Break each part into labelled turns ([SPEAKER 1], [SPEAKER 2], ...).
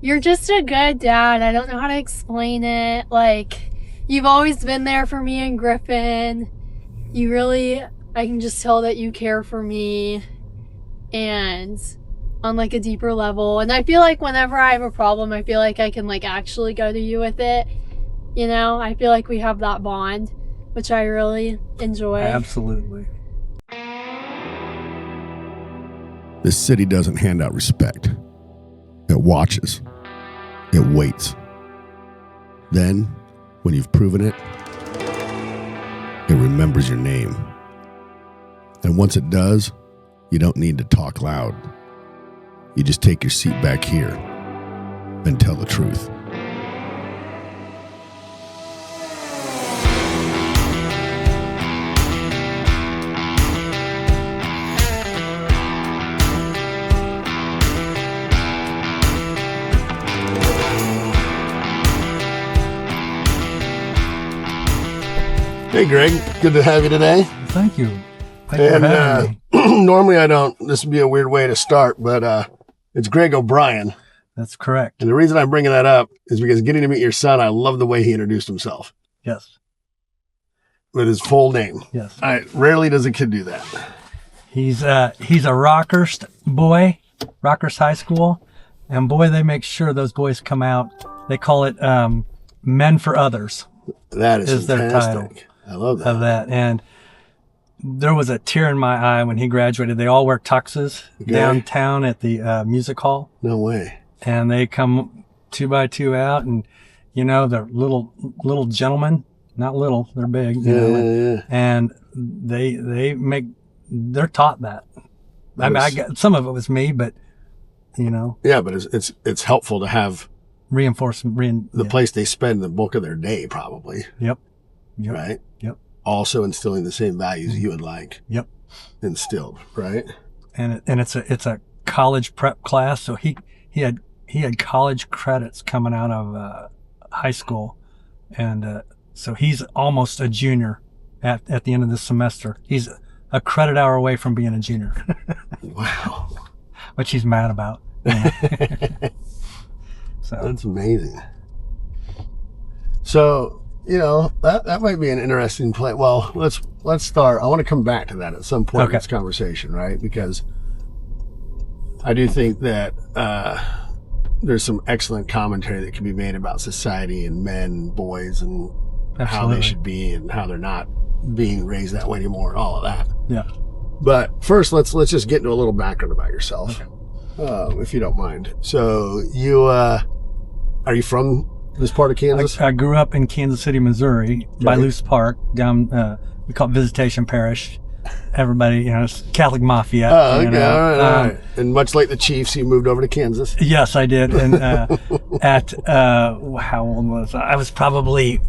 [SPEAKER 1] You're just a good dad. I don't know how to explain it. Like, you've always been there for me and Griffin. You really, I can just tell that you care for me, and on like a deeper level. And I feel like whenever I have a problem, I feel like I can like actually go to you with it. You know, I feel like we have that bond, which I really enjoy.
[SPEAKER 2] Absolutely.
[SPEAKER 3] This city doesn't hand out respect. It watches. It waits. Then, when you've proven it, it remembers your name. And once it does, you don't need to talk loud. You just take your seat back here and tell the truth. Hey, Greg. Good to have you today.
[SPEAKER 2] Thank you. Thank you for having me.
[SPEAKER 3] Normally I don't. This would be a weird way to start, but it's Greg O'Brien.
[SPEAKER 2] That's correct.
[SPEAKER 3] And the reason I'm bringing that up is because getting to meet your son, I love the way he introduced himself.
[SPEAKER 2] Yes.
[SPEAKER 3] With his full name.
[SPEAKER 2] Yes.
[SPEAKER 3] Rarely does a kid do that.
[SPEAKER 2] He's a Rockhurst boy, Rockhurst High School. And boy, they make sure those boys come out. They call it Men for Others.
[SPEAKER 3] That is
[SPEAKER 2] their title.
[SPEAKER 3] I love that.
[SPEAKER 2] Of that. And there was a tear in my eye when he graduated. They all wear tuxes downtown at the music hall.
[SPEAKER 3] No way.
[SPEAKER 2] And they come 2 by 2 out, and you know, they're little gentlemen, not little, they're big.
[SPEAKER 3] Yeah.
[SPEAKER 2] And they're taught that. I mean, I got some of it was me, but you know.
[SPEAKER 3] Yeah, but it's helpful to have
[SPEAKER 2] reinforcement.
[SPEAKER 3] The place they spend the bulk of their day, probably.
[SPEAKER 2] Yep.
[SPEAKER 3] Right.
[SPEAKER 2] Yep.
[SPEAKER 3] Also instilling the same values you would like.
[SPEAKER 2] Yep.
[SPEAKER 3] Instilled, right?
[SPEAKER 2] And it's a college prep class, so he had college credits coming out of high school, and so he's almost a junior at the end of this semester. He's a credit hour away from being a junior.
[SPEAKER 3] Wow.
[SPEAKER 2] Which he's mad about. So
[SPEAKER 3] that's amazing. So, you know, that might be an interesting play. Well, let's start. I want to come back to that at some point in this conversation, right? Because I do think that there's some excellent commentary that can be made about society and men and boys and how they should be and how they're not being raised that way anymore and all of that.
[SPEAKER 2] Yeah.
[SPEAKER 3] But first, let's just get into a little background about yourself, if you don't mind. So you are you from this part of Kansas?
[SPEAKER 2] I grew up in Kansas City, Missouri, by Luce Park, down we call it Visitation Parish. Everybody, you know, it's Catholic Mafia.
[SPEAKER 3] Oh, okay,
[SPEAKER 2] you know?
[SPEAKER 3] all right. And much like the Chiefs, you moved over to Kansas.
[SPEAKER 2] Yes, I did. And at how old was I? I was probably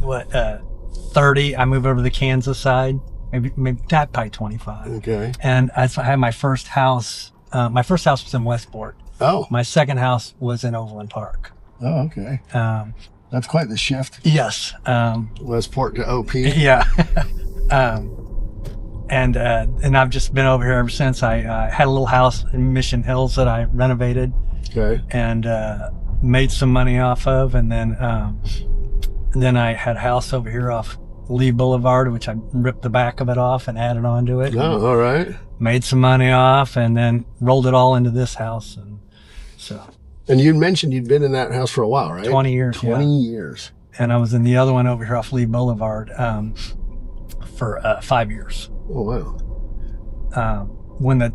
[SPEAKER 2] 30. I moved over to the Kansas side, maybe probably 25.
[SPEAKER 3] Okay.
[SPEAKER 2] And I had my first house. My first house was in Westport.
[SPEAKER 3] Oh.
[SPEAKER 2] My second house was in Overland Park.
[SPEAKER 3] Oh, okay. That's quite the shift.
[SPEAKER 2] Yes.
[SPEAKER 3] Westport to OP.
[SPEAKER 2] Yeah. And I've just been over here ever since. I had a little house in Mission Hills that I renovated.
[SPEAKER 3] Okay.
[SPEAKER 2] And made some money off of, and then I had a house over here off Lee Boulevard, which I ripped the back of it off and added onto it.
[SPEAKER 3] Oh, all right.
[SPEAKER 2] Made some money off, and then rolled it all into this house, and so.
[SPEAKER 3] And you mentioned you'd been in that house for a while, right?
[SPEAKER 2] 20 years.
[SPEAKER 3] 20 years.
[SPEAKER 2] And I was in the other one over here off Lee Boulevard for 5 years.
[SPEAKER 3] Oh, wow.
[SPEAKER 2] When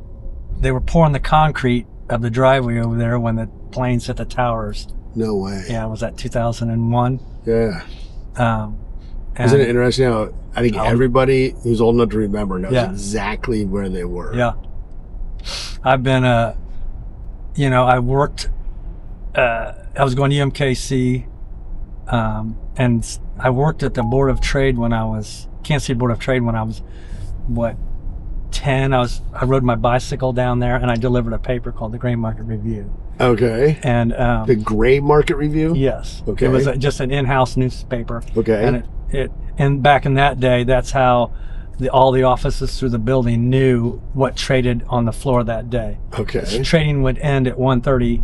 [SPEAKER 2] they were pouring the concrete of the driveway over there when the planes hit the towers.
[SPEAKER 3] No way.
[SPEAKER 2] Yeah, was that 2001?
[SPEAKER 3] Yeah. Isn't it interesting how I think everybody who's old enough to remember knows exactly where they were.
[SPEAKER 2] Yeah. I've been, you know, I worked, I was going to UMKC, and I worked at the Board of Trade Kansas City Board of Trade when I was, 10. I rode my bicycle down there, and I delivered a paper called the Grain Market Review.
[SPEAKER 3] Okay.
[SPEAKER 2] And
[SPEAKER 3] the Gray Market Review?
[SPEAKER 2] Yes.
[SPEAKER 3] Okay.
[SPEAKER 2] It was just an in-house newspaper.
[SPEAKER 3] Okay.
[SPEAKER 2] And back in that day, that's how all the offices through the building knew what traded on the floor that day.
[SPEAKER 3] Okay.
[SPEAKER 2] Trading would end at 1:30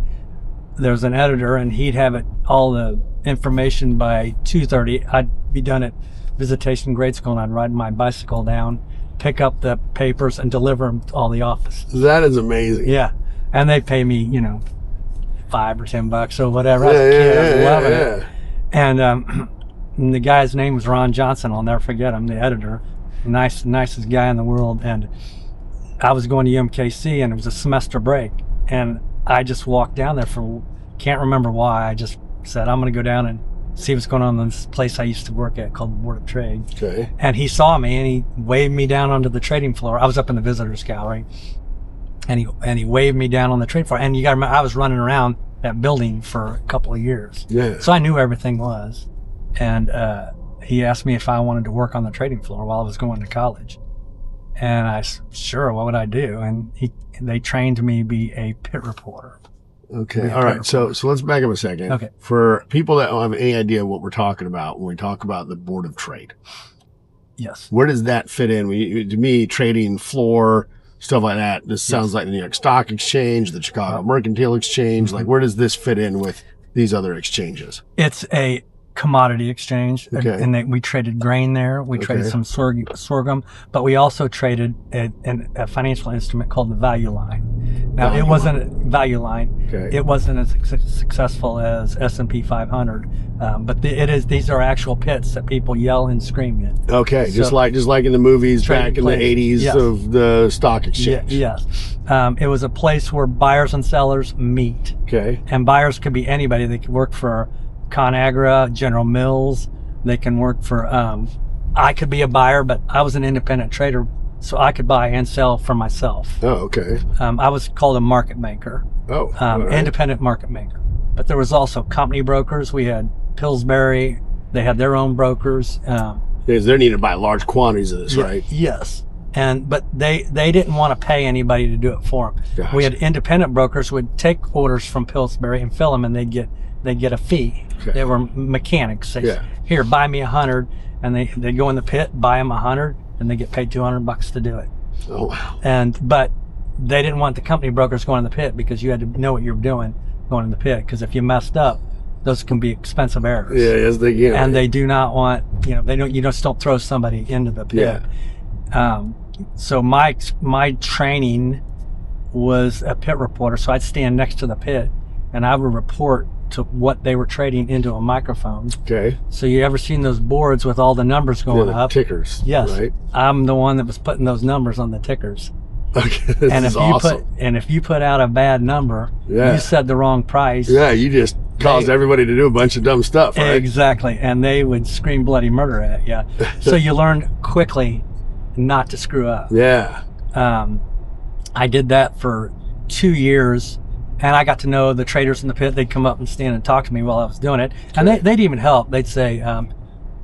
[SPEAKER 2] there was an editor, and he'd have it all the information by 2:30. I'd be done at visitation grade school, and I'd ride my bicycle down, pick up the papers, and deliver them to all the offices.
[SPEAKER 3] That is amazing.
[SPEAKER 2] Yeah, and they pay me, $5 or $10 or whatever. I was a kid, I was loving it. And the guy's name was Ron Johnson. I'll never forget him, the editor, nicest guy in the world. And I was going to UMKC, and it was a semester break, and I just walked down there can't remember why. I just said, I'm going to go down and see what's going on in this place I used to work at called the Board of Trade.
[SPEAKER 3] Okay.
[SPEAKER 2] And he saw me, and he waved me down onto the trading floor. I was up in the visitors gallery, and he waved me down on the trade floor. And you got to remember, I was running around that building for a couple of years.
[SPEAKER 3] Yeah.
[SPEAKER 2] So I knew everything was. And he asked me if I wanted to work on the trading floor while I was going to college. And I said, sure, what would I do? And they trained me to be a pit reporter.
[SPEAKER 3] Okay. All right. So let's back up a second.
[SPEAKER 2] Okay.
[SPEAKER 3] For people that don't have any idea what we're talking about when we talk about the Board of Trade,
[SPEAKER 2] Yes.
[SPEAKER 3] where does that fit in? To me, trading floor, stuff like that, this sounds like the New York Stock Exchange, the Chicago Mercantile Exchange. Like, where does this fit in with these other exchanges?
[SPEAKER 2] It's a commodity exchange,
[SPEAKER 3] Okay.
[SPEAKER 2] and we traded grain there. We traded some sorghum, but we also traded a financial instrument called the value line. Now, it wasn't a value line.
[SPEAKER 3] Okay.
[SPEAKER 2] It wasn't as successful as S&P 500, but it is. These are actual pits that people yell and scream in.
[SPEAKER 3] Okay, just
[SPEAKER 2] So-
[SPEAKER 3] like in the movies
[SPEAKER 2] Trading
[SPEAKER 3] back in the
[SPEAKER 2] place.
[SPEAKER 3] 80s
[SPEAKER 2] Yes.
[SPEAKER 3] of the stock exchange.
[SPEAKER 2] Yes. It was a place where buyers and sellers meet.
[SPEAKER 3] Okay.
[SPEAKER 2] And buyers could be anybody. They could work for ConAgra, General Mills. They can work for, I could be a buyer, but I was an independent trader, so I could buy and sell for myself.
[SPEAKER 3] Oh, okay.
[SPEAKER 2] I was called a market maker,
[SPEAKER 3] Oh, all right.
[SPEAKER 2] independent market maker. But there was also company brokers. We had Pillsbury. They had their own brokers.
[SPEAKER 3] Because they're needed to buy large quantities of this, right?
[SPEAKER 2] Yes. But they didn't want to pay anybody to do it for them.
[SPEAKER 3] Gotcha.
[SPEAKER 2] We had independent brokers who would take orders from Pillsbury and fill them, and they'd get a fee.
[SPEAKER 3] Okay.
[SPEAKER 2] They were mechanics. They
[SPEAKER 3] Yeah.
[SPEAKER 2] here, buy me 100, and they'd go in the pit, buy them 100, and they get paid $200 to do it.
[SPEAKER 3] Oh, wow.
[SPEAKER 2] But they didn't want the company brokers going in the pit, because you had to know what you were doing going in the pit, because if you messed up, those can be expensive errors.
[SPEAKER 3] Yeah, yes, they can.
[SPEAKER 2] And they do not want, you just don't throw somebody into the pit.
[SPEAKER 3] Yeah.
[SPEAKER 2] So my training was a pit reporter. So I'd stand next to the pit, and I would report to what they were trading into a microphone.
[SPEAKER 3] Okay.
[SPEAKER 2] So you ever seen those boards with all the numbers
[SPEAKER 3] Yeah,
[SPEAKER 2] going
[SPEAKER 3] the
[SPEAKER 2] up?
[SPEAKER 3] tickers.
[SPEAKER 2] Yes.
[SPEAKER 3] Right.
[SPEAKER 2] I'm the one that was putting those numbers on the tickers.
[SPEAKER 3] Okay. This
[SPEAKER 2] And
[SPEAKER 3] is
[SPEAKER 2] if
[SPEAKER 3] awesome.
[SPEAKER 2] you put out a bad number,
[SPEAKER 3] Yeah.
[SPEAKER 2] you said the wrong price.
[SPEAKER 3] Yeah, you just caused everybody to do a bunch of dumb stuff, right?
[SPEAKER 2] Exactly. And they would scream bloody murder at you. So you learn quickly not to screw up.
[SPEAKER 3] Yeah.
[SPEAKER 2] I did that for 2 years, and I got to know the traders in the pit. They'd come up and stand and talk to me while I was doing it. And they'd even help. They'd say,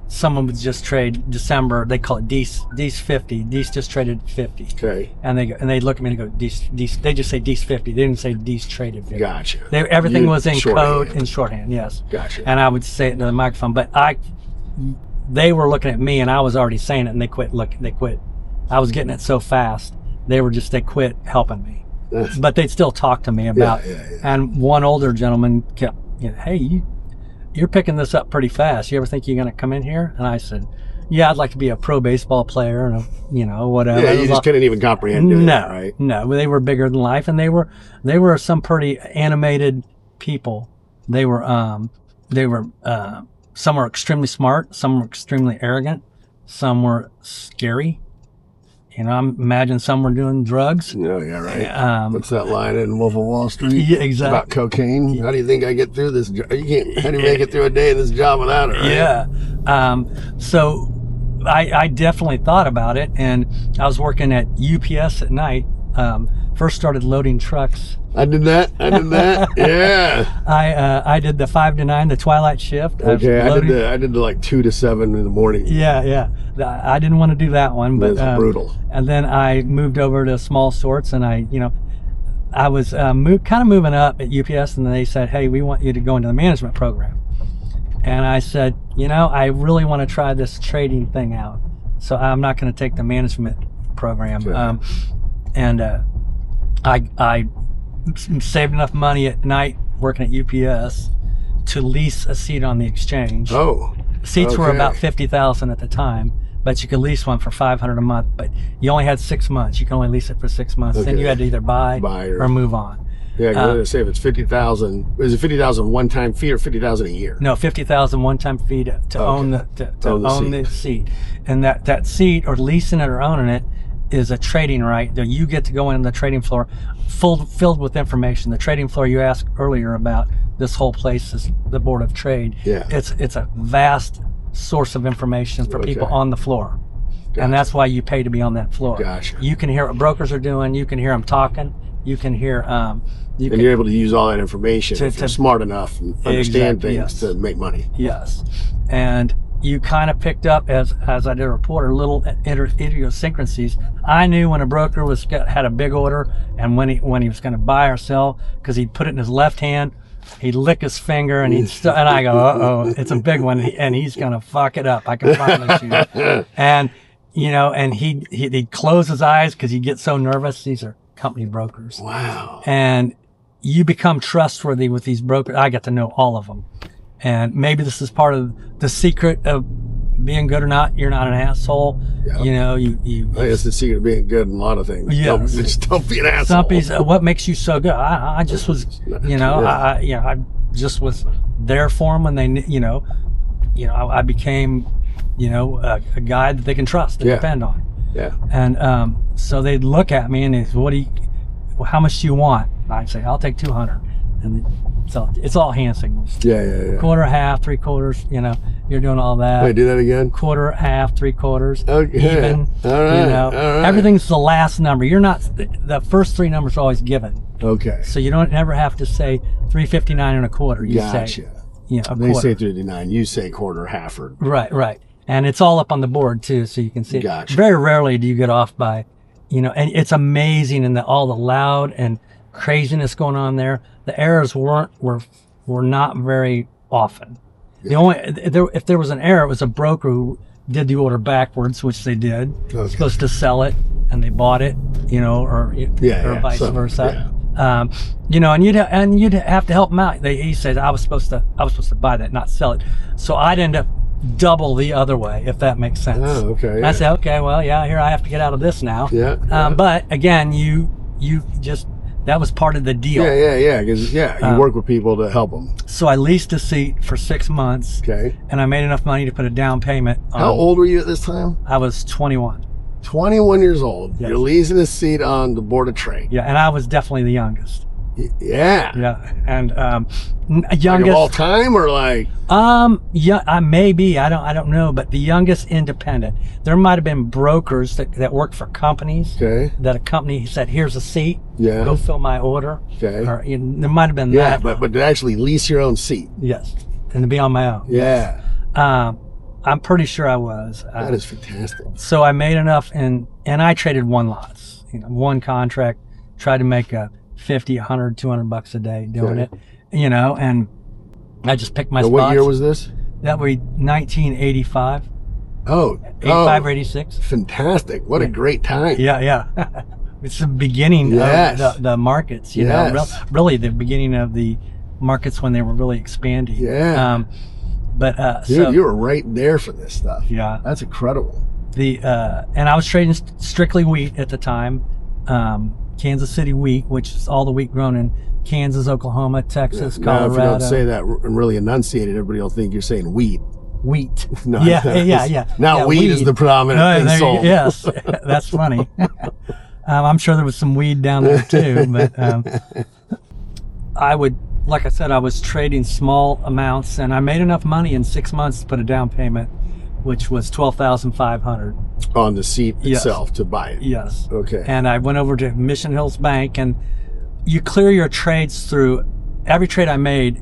[SPEAKER 2] someone would just trade December. They call it D's 50. D's just traded 50.
[SPEAKER 3] Okay.
[SPEAKER 2] And they'd look at me and go, D's, they just say D's 50. They didn't say D's traded 50.
[SPEAKER 3] Gotcha.
[SPEAKER 2] Everything was in
[SPEAKER 3] shorthand.
[SPEAKER 2] code, in shorthand, yes.
[SPEAKER 3] Gotcha.
[SPEAKER 2] And I would say it to the microphone, but they were looking at me, and I was already saying it, and they quit. I was getting it so fast. They quit helping me. But they'd still talk to me about,
[SPEAKER 3] Yeah.
[SPEAKER 2] and one older gentleman kept, hey, you're picking this up pretty fast. You ever think you're going to come in here? And I said, yeah, I'd like to be a pro baseball player, and whatever.
[SPEAKER 3] Yeah, you just couldn't even comprehend doing that, right?
[SPEAKER 2] No, they were bigger than life, and they were some pretty animated people. They were some were extremely smart, some were extremely arrogant, some were scary. I imagine some were doing drugs.
[SPEAKER 3] Oh, yeah, right. What's that line in Wolf of Wall Street?
[SPEAKER 2] Yeah, exactly.
[SPEAKER 3] About cocaine. How do you think I get through this? How do you make it through a day in this job without it? Right?
[SPEAKER 2] Yeah. So I definitely thought about it, and I was working at UPS at night. First started loading trucks.
[SPEAKER 3] I did that. Yeah.
[SPEAKER 2] I did the 5 to 9, the twilight shift.
[SPEAKER 3] Okay, I did the like 2 to 7 in the morning.
[SPEAKER 2] Yeah. I didn't want to do that one, but
[SPEAKER 3] It was brutal.
[SPEAKER 2] And then I moved over to small sorts, and I was kind of moving up at UPS, and they said, hey, we want you to go into the management program. And I said, I really want to try this trading thing out, so I'm not going to take the management program.
[SPEAKER 3] Sure.
[SPEAKER 2] I saved enough money at night working at UPS to lease a seat on the exchange.
[SPEAKER 3] Oh.
[SPEAKER 2] Seats were
[SPEAKER 3] okay.
[SPEAKER 2] about 50,000 at the time, but you could lease one for $500 a month. But you only had 6 months. You can only lease it for 6 months. Then
[SPEAKER 3] Okay.
[SPEAKER 2] you had to either buy
[SPEAKER 3] or
[SPEAKER 2] move on.
[SPEAKER 3] Yeah, I was gonna say if it's 50,000, is it 50,000 one-time fee or 50,000 a year?
[SPEAKER 2] No, 50,000 one-time fee to own the seat, and that seat or leasing it or owning it is a trading right. That you get to go in the trading floor, filled with information. The trading floor you asked earlier about, this whole place is the Board of Trade.
[SPEAKER 3] Yeah.
[SPEAKER 2] It's a vast source of information for people on the floor, and that's why you pay to be on that floor.
[SPEAKER 3] Gotcha.
[SPEAKER 2] You can hear what brokers are doing. You can hear them talking. You can hear.
[SPEAKER 3] You're able to use all that information if you're smart enough and understand things to make money.
[SPEAKER 2] Yes, and you kind of picked up as I did a reporter, little idiosyncrasies. I knew when a broker had a big order and when he was going to buy or sell, because he'd put it in his left hand, he'd lick his finger, and and I go, uh-oh, it's a big one, and he's going to fuck it up. I can promise you. And and he'd close his eyes because he'd get so nervous. These are company brokers.
[SPEAKER 3] Wow.
[SPEAKER 2] And you become trustworthy with these brokers. I got to know all of them. And maybe this is part of the secret of being good or not. You're not an asshole. Yep.
[SPEAKER 3] I think it's the secret of being good in a lot of things.
[SPEAKER 2] Yeah.
[SPEAKER 3] Just don't be an asshole.
[SPEAKER 2] What makes you so good? I just was, I just was there for them when they, I became, a guy that they can trust and depend on.
[SPEAKER 3] Yeah.
[SPEAKER 2] And so they'd look at me and they'd say, how much do you want? And I'd say, I'll take 200. And so it's all hand signals.
[SPEAKER 3] Yeah.
[SPEAKER 2] Quarter, half, 3/4, you're doing all that.
[SPEAKER 3] Wait, do that again?
[SPEAKER 2] Quarter, half, 3/4,
[SPEAKER 3] okay.
[SPEAKER 2] even.
[SPEAKER 3] All right. All right.
[SPEAKER 2] Everything's the last number. You're not, the first 3 numbers are always given.
[SPEAKER 3] Okay.
[SPEAKER 2] So you don't ever have to say 359 1/4. You
[SPEAKER 3] gotcha.
[SPEAKER 2] say, a quarter.
[SPEAKER 3] They say 359. You say quarter, half, or.
[SPEAKER 2] Right. And it's all up on the board too, so you can see.
[SPEAKER 3] Gotcha.
[SPEAKER 2] Very rarely do you get off by, and it's amazing, and all the loud and craziness going on there. The errors were not very often. The only if there was an error, it was a broker who did the order backwards, which they did.
[SPEAKER 3] Okay.
[SPEAKER 2] Supposed to sell it, and they bought it, or vice versa.
[SPEAKER 3] Yeah.
[SPEAKER 2] And you'd have to help them out. He said I was supposed to buy that, not sell it. So I'd end up double the other way, if that makes sense.
[SPEAKER 3] Oh, okay.
[SPEAKER 2] I said, okay, well, here I have to get out of this now.
[SPEAKER 3] Yeah.
[SPEAKER 2] But again, you just, that was part of the deal.
[SPEAKER 3] Yeah. Because you work with people to help them.
[SPEAKER 2] So I leased a seat for 6 months.
[SPEAKER 3] Okay.
[SPEAKER 2] And I made enough money to put a down payment on.
[SPEAKER 3] How old were you at this time?
[SPEAKER 2] I was 21.
[SPEAKER 3] 21 years old.
[SPEAKER 2] Yes.
[SPEAKER 3] You're leasing a seat on the Board of Trade.
[SPEAKER 2] Yeah, and I was definitely the youngest.
[SPEAKER 3] Yeah.
[SPEAKER 2] Yeah, and youngest
[SPEAKER 3] like of all time, or like?
[SPEAKER 2] Yeah, I maybe, I don't know, but the youngest independent. There might have been brokers that worked for companies.
[SPEAKER 3] Okay.
[SPEAKER 2] That a company said, "Here's a seat.
[SPEAKER 3] Yeah.
[SPEAKER 2] Go fill my order."
[SPEAKER 3] Okay.
[SPEAKER 2] Or there might have been
[SPEAKER 3] Yeah,
[SPEAKER 2] that.
[SPEAKER 3] but to actually lease your own seat.
[SPEAKER 2] Yes, and to be on my own.
[SPEAKER 3] Yeah.
[SPEAKER 2] I'm pretty sure I was.
[SPEAKER 3] That is fantastic.
[SPEAKER 2] So I made enough, and I traded one lots. One contract. Tried to make a 50, 100, 200 bucks a day doing it, and I just picked my spots.
[SPEAKER 3] What year was this?
[SPEAKER 2] That was 1985.
[SPEAKER 3] Oh,
[SPEAKER 2] 85 or 86.
[SPEAKER 3] Fantastic. What a great time.
[SPEAKER 2] Yeah. It's the beginning of the markets, really the beginning of the markets when they were really expanding.
[SPEAKER 3] Yeah.
[SPEAKER 2] Dude,
[SPEAKER 3] so you were right there for this stuff.
[SPEAKER 2] Yeah.
[SPEAKER 3] That's incredible.
[SPEAKER 2] And I was trading strictly wheat at the time. Kansas City wheat, which is all the wheat grown in Kansas, Oklahoma, Texas, Colorado.
[SPEAKER 3] Now, if you don't say that and really enunciate it, everybody will think you're saying wheat.
[SPEAKER 2] Wheat.
[SPEAKER 3] No,
[SPEAKER 2] Yeah.
[SPEAKER 3] Now weed is the predominant thing sold.
[SPEAKER 2] Yes, that's funny. I'm sure there was some weed down there too, but like I said, I was trading small amounts, and I made enough money in 6 months to put a down payment, which was $12,500
[SPEAKER 3] on the seat itself to buy it.
[SPEAKER 2] Yes.
[SPEAKER 3] Okay.
[SPEAKER 2] And I went over to Mission Hills Bank, and you clear your trades through every trade I made.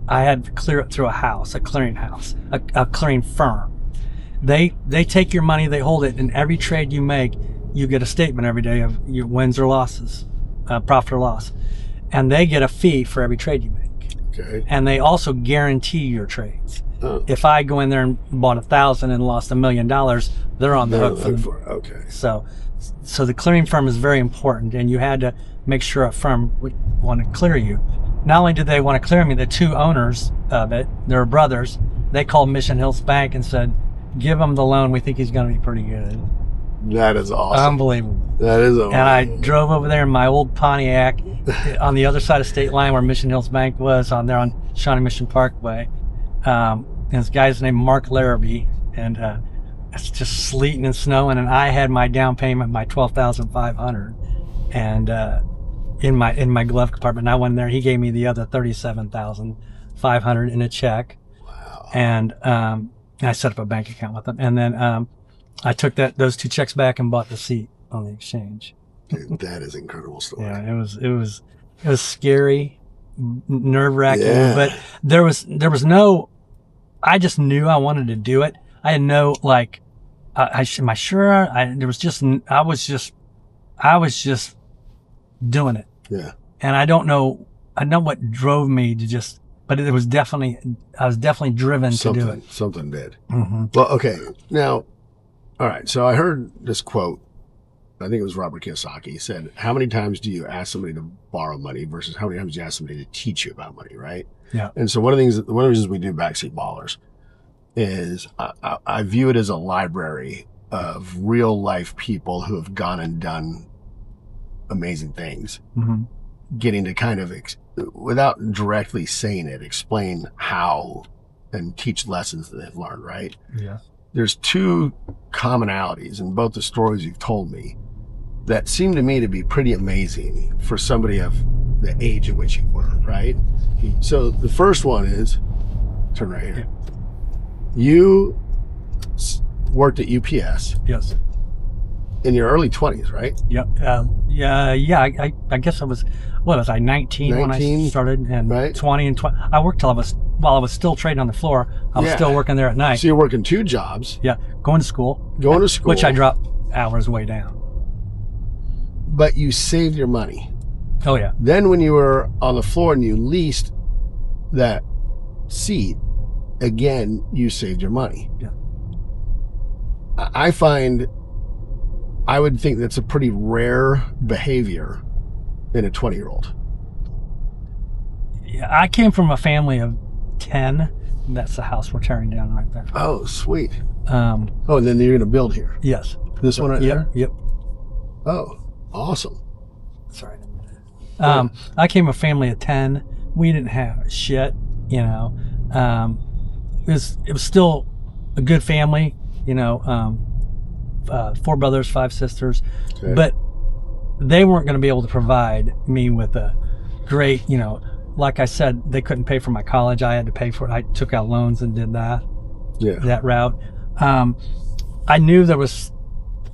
[SPEAKER 2] I had to clear it through a clearing house, a clearing firm. They take your money, they hold it, and every trade you make, you get a statement every day of your wins or losses, profit or loss, and they get a fee for every trade you make.
[SPEAKER 3] Okay.
[SPEAKER 2] And they also guarantee your trades.
[SPEAKER 3] Oh.
[SPEAKER 2] If I go in there and bought 1,000 and lost $1 million, they're on the hook for it.
[SPEAKER 3] Okay.
[SPEAKER 2] So the clearing firm is very important, and you had to make sure a firm would want to clear you. not only did they want to clear me, the two owners of it, their brothers, they called Mission Hills Bank and said, give him the loan. We think he's going to be pretty good.
[SPEAKER 3] That is awesome.
[SPEAKER 2] Unbelievable.
[SPEAKER 3] That is amazing.
[SPEAKER 2] And I drove over there in my old Pontiac on the other side of State Line where Mission Hills Bank was, on there on Shawnee Mission Parkway. And this guy's named Mark Larrabee, and it's just sleeting and snowing, and I had my down payment, my $12,500, and in my glove compartment. And I went in there. He gave me the other $37,500 in a check.
[SPEAKER 3] Wow.
[SPEAKER 2] And I set up a bank account with him, and then I took those two checks back and bought the seat on the exchange.
[SPEAKER 3] Dude, that is an incredible story.
[SPEAKER 2] Yeah, it was scary, nerve-wracking,
[SPEAKER 3] Yeah.
[SPEAKER 2] but there was no. I just knew I wanted to do it. I had no like. Am I sure? I was just doing it.
[SPEAKER 3] Yeah.
[SPEAKER 2] And I don't know. I know what drove me to just. But it was definitely. I was definitely driven to do it.
[SPEAKER 3] Something did.
[SPEAKER 2] Mm-hmm.
[SPEAKER 3] Well, okay. Now, all right. So I heard this quote. I think it was Robert Kiyosaki. He said, how many times do you ask somebody to borrow money versus how many times do you ask somebody to teach you about money, right?
[SPEAKER 2] Yeah.
[SPEAKER 3] And so one of the reasons we do Backseat Ballers is I view it as a library of real life people who have gone and done amazing things,
[SPEAKER 2] Mm-hmm.
[SPEAKER 3] getting to kind of, without directly saying it, explain how and teach lessons that they've learned, right?
[SPEAKER 2] Yeah.
[SPEAKER 3] There's two commonalities in both the stories you've told me that seem to me to be pretty amazing for somebody of the age at which you were, right? So the first one is, turn right here. You worked at UPS
[SPEAKER 2] Yes.
[SPEAKER 3] in your early 20s, right?
[SPEAKER 2] Yep. I guess I was, what was I, 19 when I
[SPEAKER 3] 19,
[SPEAKER 2] started, and
[SPEAKER 3] right?
[SPEAKER 2] 20 and 20. I worked while I was still trading on the floor. I was
[SPEAKER 3] Yeah.
[SPEAKER 2] still working there at night.
[SPEAKER 3] So you're working two jobs,
[SPEAKER 2] Yeah. Going to school. Which I dropped hours way down.
[SPEAKER 3] but you saved your money.
[SPEAKER 2] Oh, yeah.
[SPEAKER 3] Then when you were on the floor and you leased that seat, again, you saved your money.
[SPEAKER 2] Yeah.
[SPEAKER 3] I would think that's a pretty rare behavior in a 20-year-old.
[SPEAKER 2] Yeah. I came from a family of 10. That's the house we're tearing down right there.
[SPEAKER 3] Oh, sweet. Oh, and then you're going to build here.
[SPEAKER 2] Yes.
[SPEAKER 3] This one right there?
[SPEAKER 2] Yep.
[SPEAKER 3] Oh, awesome.
[SPEAKER 2] Sorry. I came from a family of 10. We didn't have shit, you know. It was still a good family, you know. 4 brothers, 5 sisters,
[SPEAKER 3] Okay.
[SPEAKER 2] but they weren't going to be able to provide me with a great, you know, like I said, they couldn't pay for my college. I had to pay for it. I took out loans and did that route. I knew there was,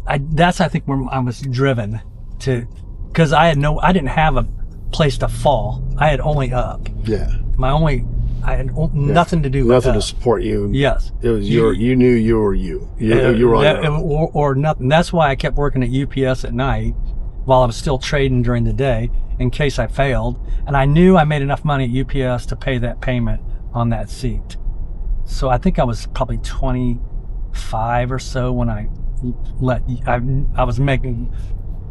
[SPEAKER 2] that's I think where I was driven to, because I didn't have a place to fall. I had only up.
[SPEAKER 3] Yeah.
[SPEAKER 2] I had nothing to do with
[SPEAKER 3] Nothing
[SPEAKER 2] up.
[SPEAKER 3] to support you.
[SPEAKER 2] Yes.
[SPEAKER 3] It was you knew you were you. You were on your own.
[SPEAKER 2] or nothing. That's why I kept working at UPS at night while I was still trading during the day in case I failed. And I knew I made enough money at UPS to pay that payment on that seat. So I think I was probably 25 or so when I was making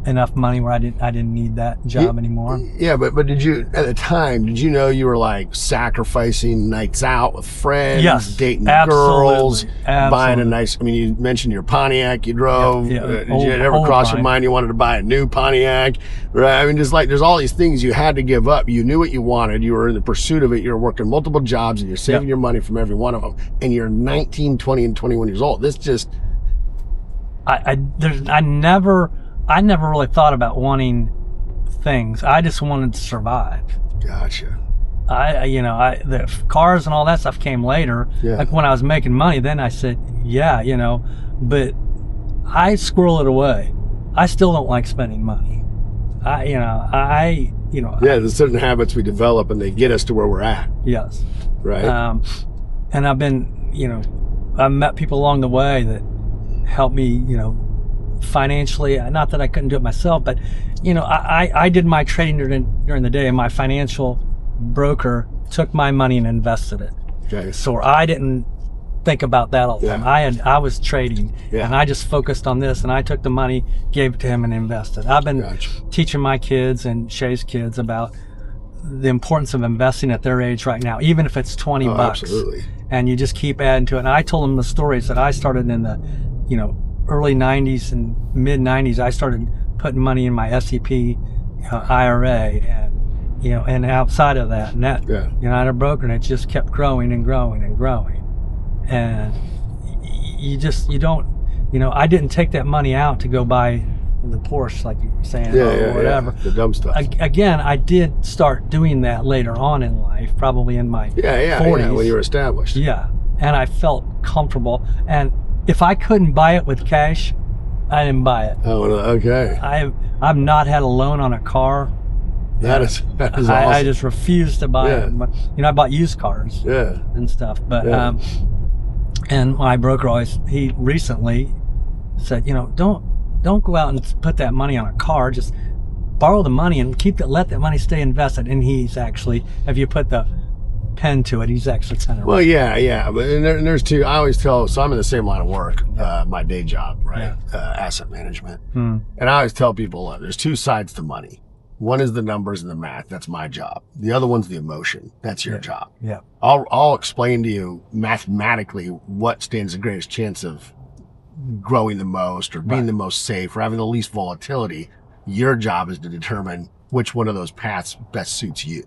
[SPEAKER 2] enough money where I didn't need that job anymore.
[SPEAKER 3] Yeah, but did you, at the time, did you know you were like sacrificing nights out with friends,
[SPEAKER 2] Yes,
[SPEAKER 3] dating
[SPEAKER 2] absolutely,
[SPEAKER 3] girls, buying a nice, I mean, you mentioned your Pontiac you drove.
[SPEAKER 2] Yeah,
[SPEAKER 3] Did it ever cross your mind you wanted to buy a new Pontiac? Right? I mean, just like there's all these things you had to give up. You knew what you wanted. You were in the pursuit of it. You were working multiple jobs and you're saving your money from every one of them. And you're 19, 20, and 21 years old. This just...
[SPEAKER 2] I never really thought about wanting things. I just wanted to survive.
[SPEAKER 3] Gotcha.
[SPEAKER 2] The cars and all that stuff came later.
[SPEAKER 3] Yeah.
[SPEAKER 2] Like when I was making money, then I said, yeah, you know, but I squirrel it away. I still don't like spending money.
[SPEAKER 3] Yeah, there's certain habits we develop and they get us to where we're at.
[SPEAKER 2] Yes.
[SPEAKER 3] Right.
[SPEAKER 2] And I've been, I've met people along the way that helped me, financially. Not that I couldn't do it myself, but I did my trading during the day, and my financial broker took my money and invested it.
[SPEAKER 3] Okay.
[SPEAKER 2] So I didn't think about that all the time. I was trading, and I just focused on this, and I took the money, gave it to him, and invested. I've been teaching my kids and Shay's kids about the importance of investing at their age right now, even if it's 20 bucks.
[SPEAKER 3] Absolutely.
[SPEAKER 2] And you just keep adding to it. And I told them the stories that I started in the, early 90s and mid 90s. I started putting money in my SEP IRA, and and outside of that, and that United Broker, and it just kept growing and growing and growing. And you don't, I didn't take that money out to go buy the Porsche, like you were saying, or whatever.
[SPEAKER 3] The dumb stuff.
[SPEAKER 2] Again, I did start doing that later on in life, probably in my 40s.
[SPEAKER 3] When you were established.
[SPEAKER 2] Yeah, and I felt comfortable. And if I couldn't buy it with cash, I didn't buy it.
[SPEAKER 3] Oh, okay.
[SPEAKER 2] I've not had a loan on a car.
[SPEAKER 3] That is awesome.
[SPEAKER 2] I just refused to buy it. I bought used cars and stuff. But and my broker he recently said, don't go out and put that money on a car. Just borrow the money and let that money stay invested. And he's actually, if you put the pen to it, he's actually kind of
[SPEAKER 3] Well, yeah. But and there's two. I always tell. So I'm in the same line of work, my day job, right? Asset management. And I always tell people, look, there's two sides to money. One is the numbers and the math. That's my job. The other one's the emotion. That's your job.
[SPEAKER 2] Yeah.
[SPEAKER 3] I'll explain to you mathematically what stands the greatest chance of growing the most, or being the most safe, or having the least volatility. Your job is to determine which one of those paths best suits you.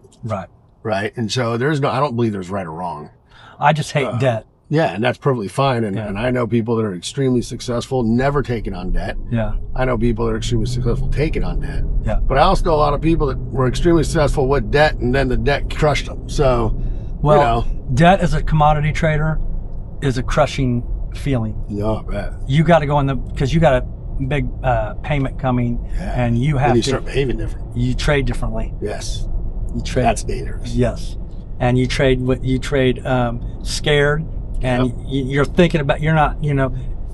[SPEAKER 3] Right. And so I don't believe there's right or wrong.
[SPEAKER 2] I just hate debt.
[SPEAKER 3] Yeah. And that's perfectly fine. And I know people that are extremely successful, never taking on debt.
[SPEAKER 2] Yeah.
[SPEAKER 3] I know people that are extremely successful taking on debt.
[SPEAKER 2] Yeah.
[SPEAKER 3] But I also know a lot of people that were extremely successful with debt, and then the debt crushed them. So,
[SPEAKER 2] debt as a commodity trader is a crushing feeling.
[SPEAKER 3] Yeah, I bet.
[SPEAKER 2] You got to go because you got a big payment coming, and you have
[SPEAKER 3] to
[SPEAKER 2] start
[SPEAKER 3] behaving different.
[SPEAKER 2] You trade differently.
[SPEAKER 3] Yes.
[SPEAKER 2] You trade.
[SPEAKER 3] That's dangerous.
[SPEAKER 2] Yes. And you trade scared, and you're thinking about, you're not,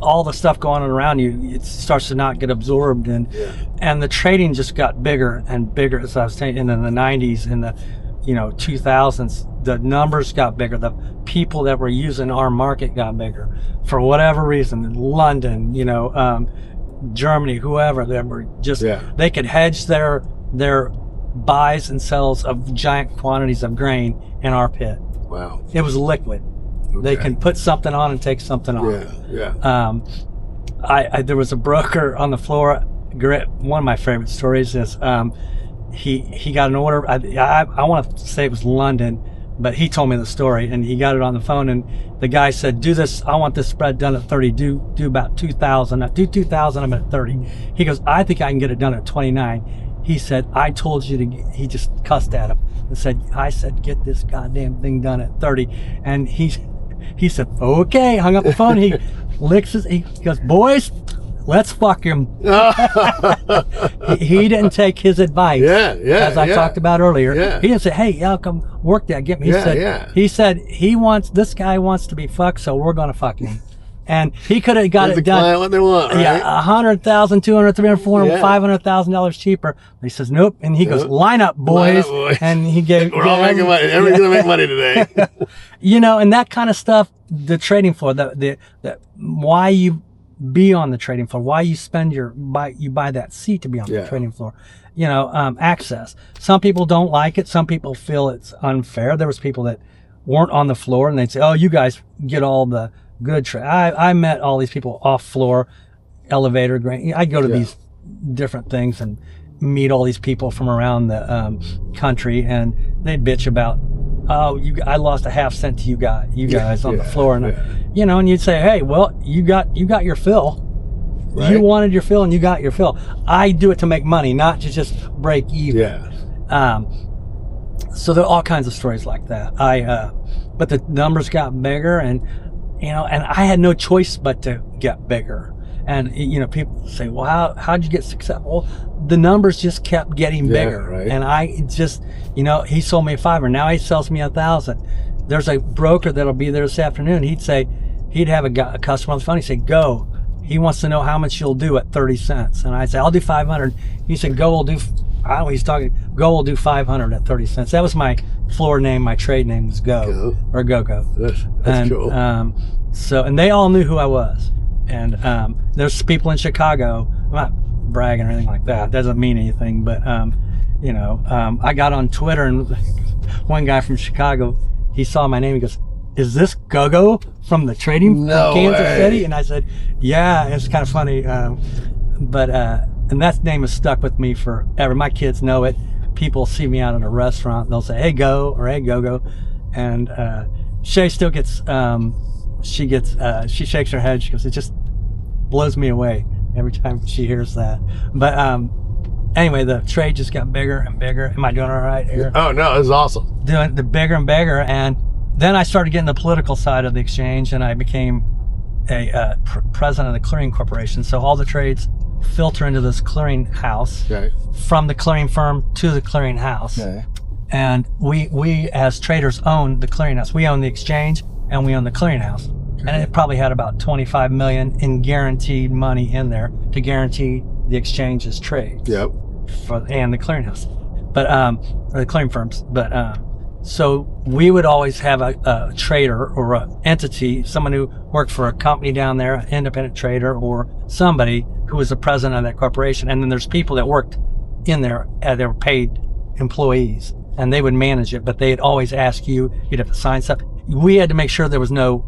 [SPEAKER 2] all the stuff going on around you, it starts to not get absorbed, and the trading just got bigger and bigger. As I was saying, in the 90s, in the 2000s, the numbers got bigger. The people that were using our market got bigger for whatever reason. London, Germany, whoever, they were just they could hedge their buys and sells of giant quantities of grain in our pit.
[SPEAKER 3] Wow.
[SPEAKER 2] It was liquid. Okay. They can put something on and take something off. There was a broker on the floor. One of my favorite stories is he got an order. I want to say it was London, but he told me the story, and he got it on the phone, and the guy said, do this, I want this spread done at 30, do about 2,000, do 2,000, I'm at 30. He goes, I think I can get it done at 29. He said, I told you to, he just cussed at him and said, I said, get this goddamn thing done at 30. And he said, okay, hung up the phone. He he goes, boys, let's fuck him. he didn't take his advice. As I talked about earlier. He didn't say, hey, y'all come work that, get me. He said, this guy wants to be fucked, so we're going to fuck him. And he could have got it done.
[SPEAKER 3] What they want, right?
[SPEAKER 2] Yeah, $100,000, $200,000, $300,000, $500,000 cheaper. But he says, nope. And he goes, line up, boys. And he gave.
[SPEAKER 3] We're all making money. Everyone's going to make money today.
[SPEAKER 2] And that kind of stuff, the trading floor, the why you be on the trading floor, why you buy that seat to be on the trading floor. Access. Some people don't like it. Some people feel it's unfair. There was people that weren't on the floor, and they'd say, oh, you guys get all the good trade. I met all these people off floor, elevator. I'd go to these different things and meet all these people from around the country, and they'd bitch about, I lost a half cent to you guys on the floor, and and you'd say, hey, well, you got your fill. Right. You wanted your fill, and you got your fill. I do it to make money, not to just break even. So there are all kinds of stories like that. But the numbers got bigger, and I had no choice but to get bigger. And people say, well, how'd you get successful? Well, the numbers just kept getting bigger. Right. And I just, he sold me a $500. Now he sells me 1,000. There's a broker that'll be there this afternoon. He'd have a customer on the phone. He'd say, go. He wants to know how much you'll do at 30 cents. And I'd say, I'll do 500. He said, go, we'll do, I don't know, he's talking, go, we'll do 500 at 30 cents. That was my floor name. My trade name was Go. Or Go-Go.
[SPEAKER 3] That's cool.
[SPEAKER 2] And they all knew who I was. And there's people in Chicago, I'm not bragging or anything like that, doesn't mean anything, but You know, I got on Twitter, and one guy from Chicago, he saw my name. He goes, "Is this Go-Go from the trading from Kansas City?" And I said, "Yeah." It's kind of funny, and that name has stuck with me forever. My kids know it. People see me out at a restaurant, they'll say, "Hey Go," or "Hey Go-Go," and Shay still gets. She shakes her head. She goes, "It just blows me away every time she hears that." But anyway, the trade just got bigger and bigger. Am I doing all right here?
[SPEAKER 3] Oh no, it's awesome.
[SPEAKER 2] Doing the bigger and bigger, and then I started getting the political side of the exchange, and I became a president of the clearing corporation. So all the trades filter into this clearing house, from the clearing firm to the clearing house. And we as traders own the clearing house. We own the exchange and we own the clearing house. And it probably had about 25 million in guaranteed money in there to guarantee the exchange's trades. And the clearing house. But or the clearing firms. But so we would always have a trader or an entity, someone who worked for a company down there, an independent trader, or somebody who was the president of that corporation. And then there's people that worked in there, they were paid employees, and they would manage it, but they'd always ask you, you'd have to sign stuff. We had to make sure there was no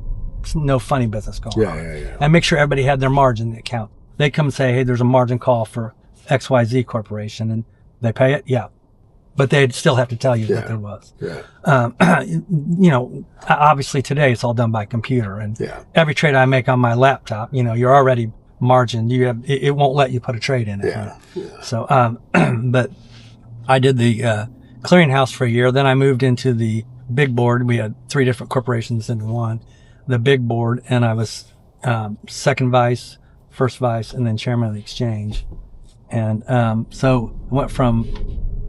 [SPEAKER 2] funny business going on. And make sure everybody had their margin account. They'd come and say, "Hey, there's a margin call for XYZ Corporation," and they pay it, but they'd still have to tell you that there was. You know, obviously today it's all done by computer, and every trade I make on my laptop, you know, you're already margined. It won't let you put a trade in it. So, but I did the clearinghouse for a year. Then I moved into the big board. We had 3 different corporations in one, the big board, and I was second vice, first vice, and then chairman of the exchange. And so I went from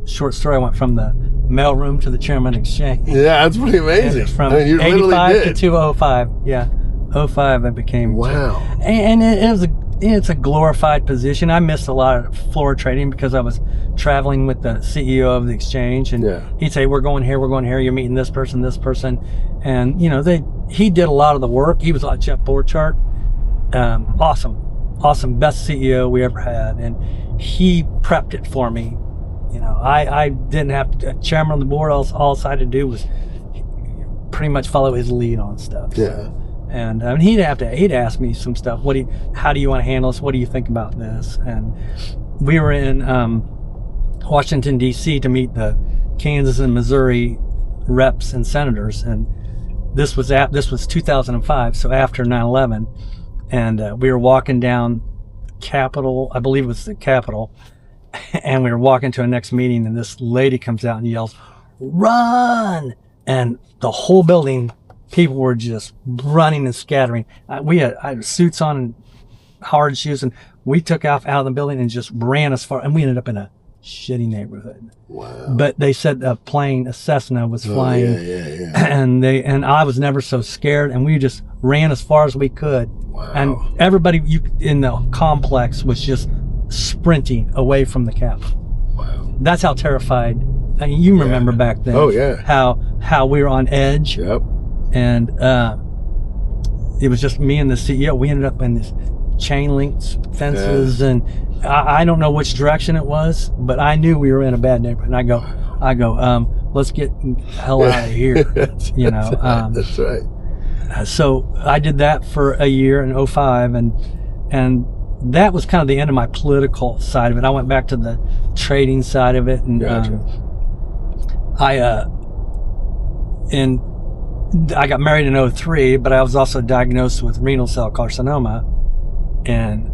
[SPEAKER 2] the mailroom to the chairman exchange.
[SPEAKER 3] Yeah, that's pretty amazing.
[SPEAKER 2] From 85 to 2005. 05 I became.
[SPEAKER 3] Wow.
[SPEAKER 2] And it's a glorified position. I missed a lot of floor trading because I was traveling with the CEO of the exchange, and he'd say, we're going here, you're meeting this person. And you know, he did a lot of the work. He was like Jeff Borchardt. Awesome, best CEO we ever had, and he prepped it for me. You know, I didn't have to, chairman of the board, all I had to do was pretty much follow his lead on stuff. And he'd ask me some stuff. How do you want to handle this? What do you think about this? And we were in Washington D.C. to meet the Kansas and Missouri reps and senators, and this was 2005, so after 9/11, and we were walking down Capitol, I believe it was the Capitol, and we were walking to a next meeting, and this lady comes out and yells, "Run!" And the whole building, people were just running and scattering. I had suits on and hard shoes, and we took off out of the building and just ran as far, and we ended up in a shitty neighborhood.
[SPEAKER 3] Wow.
[SPEAKER 2] But they said a Cessna was flying, and I was never so scared, and we just ran as far as we could.
[SPEAKER 3] Wow.
[SPEAKER 2] And everybody in the complex was just sprinting away from the Capitol.
[SPEAKER 3] Wow.
[SPEAKER 2] That's how terrified. I mean, you remember back then.
[SPEAKER 3] Oh yeah.
[SPEAKER 2] How we were on edge.
[SPEAKER 3] Yep.
[SPEAKER 2] And it was just me and the CEO. We ended up in this chain link fences, and I don't know which direction it was, but I knew we were in a bad neighborhood. And I go, let's get the hell out of here.
[SPEAKER 3] That's right.
[SPEAKER 2] So I did that for a year in 05, and that was kind of the end of my political side of it. I went back to the trading side of it, and
[SPEAKER 3] Gotcha.
[SPEAKER 2] I got married in 03, but I was also diagnosed with renal cell carcinoma in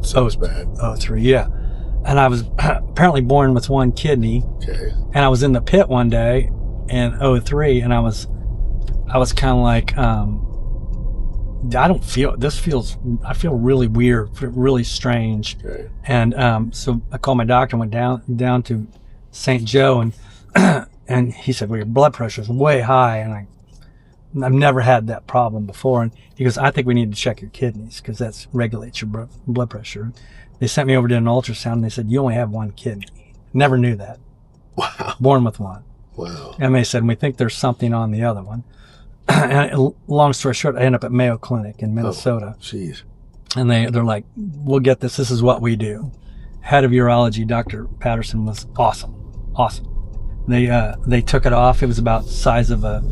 [SPEAKER 3] Sounds bad.
[SPEAKER 2] 03, and I was apparently born with one kidney.
[SPEAKER 3] Okay.
[SPEAKER 2] And I was in the pit one day in 03, and I was kind of like, I feel really weird, really strange.
[SPEAKER 3] Okay.
[SPEAKER 2] And so I called my doctor and went down to St. Joe, and and he said, well, your blood pressure is way high. And I've never had that problem before. And he goes, I think we need to check your kidneys because that regulates your blood pressure. They sent me over to an ultrasound, and they said, you only have one kidney. Never knew that.
[SPEAKER 3] Wow.
[SPEAKER 2] Born with one.
[SPEAKER 3] Wow.
[SPEAKER 2] And they said, we think there's something on the other one. And long story short, I ended up at Mayo Clinic in Minnesota.
[SPEAKER 3] Jeez.
[SPEAKER 2] And they're like, we'll get this. This is what we do. Head of urology, Dr. Patterson, was awesome. awesome. They took it off. It was about the size of a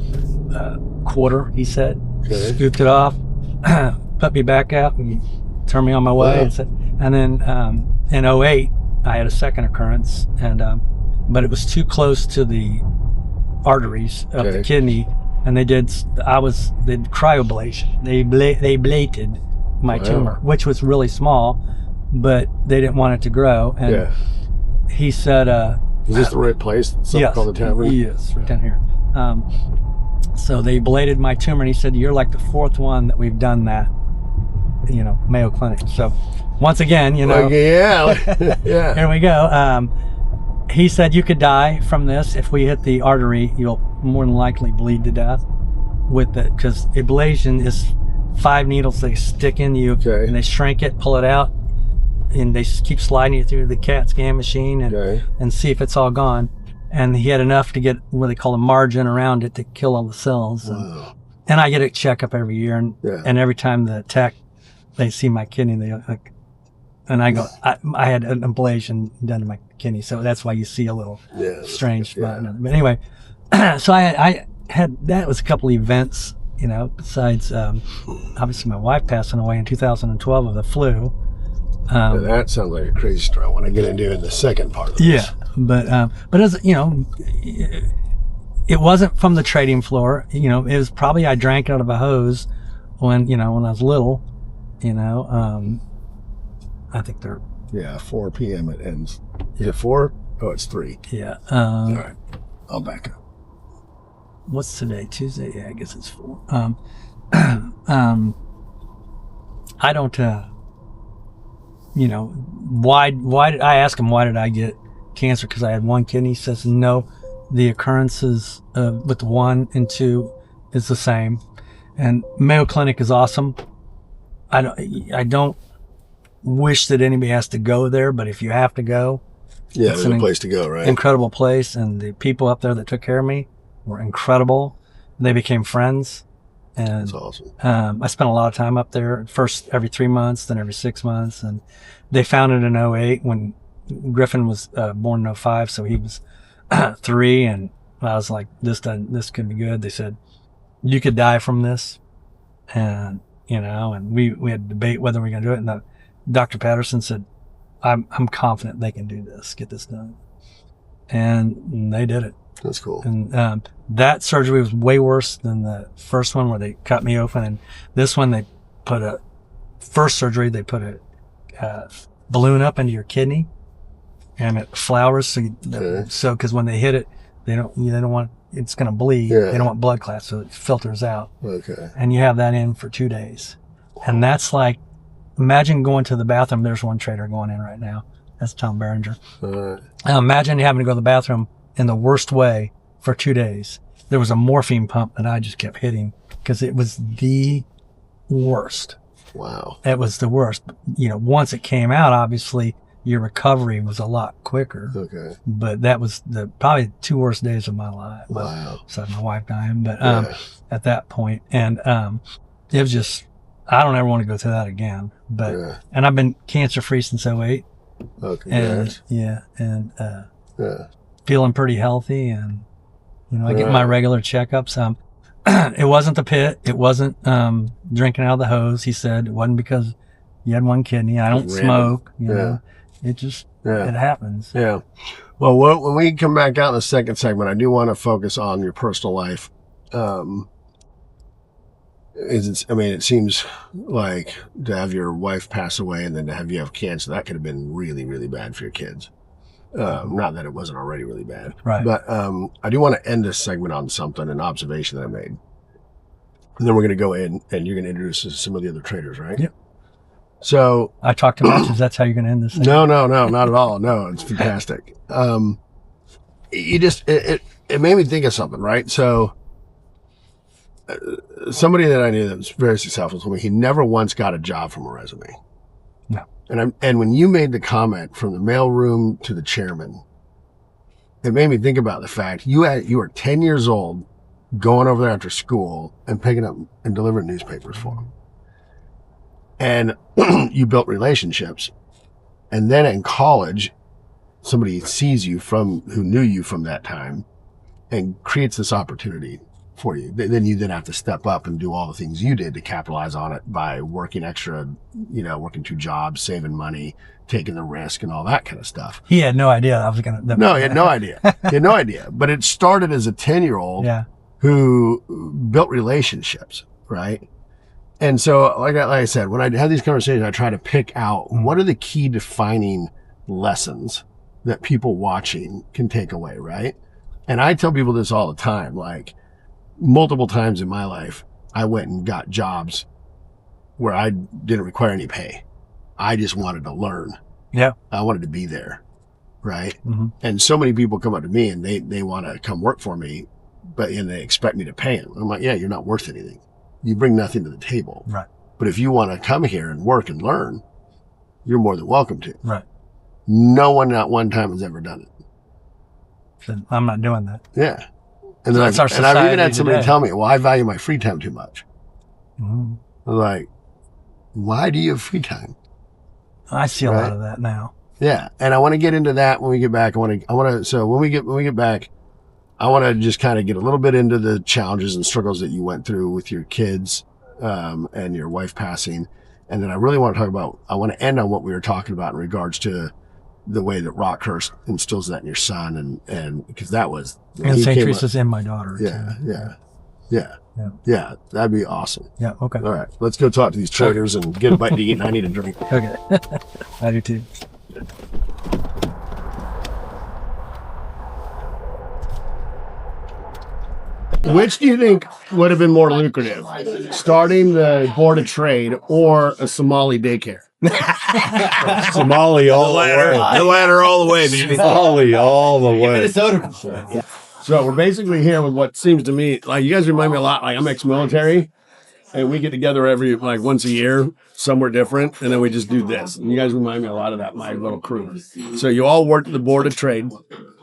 [SPEAKER 2] quarter, he said.
[SPEAKER 3] Okay.
[SPEAKER 2] Scooped it off, put me back out, and turned me on my way.
[SPEAKER 3] Wow.
[SPEAKER 2] And then in 2008, I had a second occurrence, but it was too close to the arteries of the kidney, and they did cryoablation. They ablated my tumor, which was really small, but they didn't want it to grow. And he said,
[SPEAKER 3] is this the right place? Something
[SPEAKER 2] yes,
[SPEAKER 3] called the tavern?
[SPEAKER 2] yes, right down here. So they ablated my tumor, and he said, you're like the fourth one that we've done that, Mayo Clinic. So once again,
[SPEAKER 3] yeah.
[SPEAKER 2] here we go. He said you could die from this. If we hit the artery, you'll more than likely bleed to death with it, because ablation is 5 needles they stick in you, and they shrink it, pull it out, and they keep sliding it through the CAT scan machine and see if it's all gone. And he had enough to get what they call a margin around it to kill all the cells.
[SPEAKER 3] Wow.
[SPEAKER 2] And I get a checkup every year, and every time the tech, they see my kidney, they like, and I go, I had an ablation done to my kidney, so that's why you see a little strange spot. But anyway, so I had, that was a couple events, besides obviously my wife passing away in 2012 of the flu.
[SPEAKER 3] That sounds like a crazy story. I want to get into the second part of this.
[SPEAKER 2] Yeah, but as it wasn't from the trading floor. It was probably I drank out of a hose when I was little. I think they're
[SPEAKER 3] 4 p.m. it ends. Is it 4? Oh, it's 3.
[SPEAKER 2] Yeah.
[SPEAKER 3] All right, I'll back up.
[SPEAKER 2] What's today? Tuesday? Yeah, I guess it's 4. I don't. Why did I ask him? Why did I get cancer? Because I had one kidney. He says no. The occurrences with 1 and 2 is the same, and Mayo Clinic is awesome. I don't wish that anybody has to go there, but if you have to go,
[SPEAKER 3] it's a place to go, right?
[SPEAKER 2] Incredible place, and the people up there that took care of me were incredible. They became friends, and
[SPEAKER 3] that's awesome.
[SPEAKER 2] I spent a lot of time up there. First every 3 months, then every 6 months, and they found it in 2008 when Griffin was born in 2005, so he was 3, and I was like, this could be good. They said you could die from this, and and we had a debate whether we're going to do it, and Dr. Patterson said, I'm confident they can do this, get this done. And they did it.
[SPEAKER 3] That's cool.
[SPEAKER 2] And that surgery was way worse than the first one where they cut me open. And this one, they put a balloon up into your kidney, and it flowers. So because when they hit it, they don't want, it's going to bleed. They don't want blood clots, so it filters out.
[SPEAKER 3] Okay.
[SPEAKER 2] And you have that in for 2 days. And that's like, imagine going to the bathroom. There's one trader going in right now. That's Tom Berenger. Imagine having to go to the bathroom in the worst way for 2 days. There was a morphine pump that I just kept hitting because it was the worst.
[SPEAKER 3] Wow.
[SPEAKER 2] It was the worst. Once it came out, obviously your recovery was a lot quicker.
[SPEAKER 3] Okay.
[SPEAKER 2] But that was probably 2 worst days of my life.
[SPEAKER 3] Wow.
[SPEAKER 2] Besides my wife dying, but at that point, and it was just, I don't ever want to go through that again. But and I've been cancer free since 2008.
[SPEAKER 3] Okay.
[SPEAKER 2] And feeling pretty healthy, and I get my regular checkups. It wasn't the pit. It wasn't drinking out of the hose. He said it wasn't because you had one kidney. I don't smoke. You know, it just it happens.
[SPEAKER 3] Yeah. Well, when we come back out in the second segment, I do want to focus on your personal life. It seems like to have your wife pass away and then to have you have cancer, that could have been really, really bad for your kids. Not that it wasn't already really bad.
[SPEAKER 2] Right.
[SPEAKER 3] But I do want to end this segment on something, an observation that I made. And then we're going to go in and you're going to introduce us to some of the other traders, right?
[SPEAKER 2] Yep.
[SPEAKER 3] So
[SPEAKER 2] I talked too much. That's how you're going to end this segment?
[SPEAKER 3] No, not at all. No, it's fantastic. It made me think of something, right? So somebody that I knew that was very successful told me he never once got a job from a resume.
[SPEAKER 2] No.
[SPEAKER 3] And when you made the comment from the mailroom to the chairman, it made me think about the fact you were 10 years old going over there after school and picking up and delivering newspapers for them. And you built relationships. And then in college, somebody sees you who knew you from that time and creates this opportunity for you. Then you have to step up and do all the things you did to capitalize on it by working extra, working 2 jobs, saving money, taking the risk and all that kind of stuff.
[SPEAKER 2] He had no idea I was going to.
[SPEAKER 3] No, he had no idea. He had no idea. But it started as a 10-year-old who built relationships, right? And so, like I said, when I have these conversations, I try to pick out what are the key defining lessons that people watching can take away, right? And I tell people this all the time, like multiple times in my life, I went and got jobs where I didn't require any pay. I just wanted to learn.
[SPEAKER 2] Yeah.
[SPEAKER 3] I wanted to be there, right?
[SPEAKER 2] Mm-hmm.
[SPEAKER 3] And so many people come up to me and they want to come work for me, and they expect me to pay them. I'm like, yeah, you're not worth anything. You bring nothing to the table.
[SPEAKER 2] Right.
[SPEAKER 3] But if you want to come here and work and learn, you're more than welcome to.
[SPEAKER 2] Right.
[SPEAKER 3] No one at one time has ever done it.
[SPEAKER 2] So I'm not doing that.
[SPEAKER 3] Yeah. And then
[SPEAKER 2] That's our
[SPEAKER 3] I've even had
[SPEAKER 2] society
[SPEAKER 3] somebody
[SPEAKER 2] today.
[SPEAKER 3] tell me, well, I value my free time too much.
[SPEAKER 2] Mm-hmm.
[SPEAKER 3] I'm like, why do you have free time?
[SPEAKER 2] I see a lot of that now.
[SPEAKER 3] Yeah. And I want to get into that when we get back. So when we get back, I want to just kind of get a little bit into the challenges and struggles that you went through with your kids, and your wife passing. And then I really want to talk about, I want to end on what we were talking about in regards to the way that Rockhurst instills that in your son. And because that was,
[SPEAKER 2] And St. Teresa's in my daughter.
[SPEAKER 3] Yeah. That'd be awesome.
[SPEAKER 2] Yeah. Okay.
[SPEAKER 3] All right. Let's go talk to these traders and get a bite to eat, and I need a drink.
[SPEAKER 2] Okay. I do too.
[SPEAKER 3] Which do you think would have been more lucrative? Starting the Board of Trade or a Somali daycare?
[SPEAKER 4] Somali all the way.
[SPEAKER 3] The ladder all the way, baby.
[SPEAKER 4] Somali all the way.
[SPEAKER 3] So we're basically here with what seems to me, like, you guys remind me a lot, like I'm ex-military, and we get together once a year, somewhere different, and then we just do this. And you guys remind me a lot of that, my little crew. So you all work at the Board of Trade.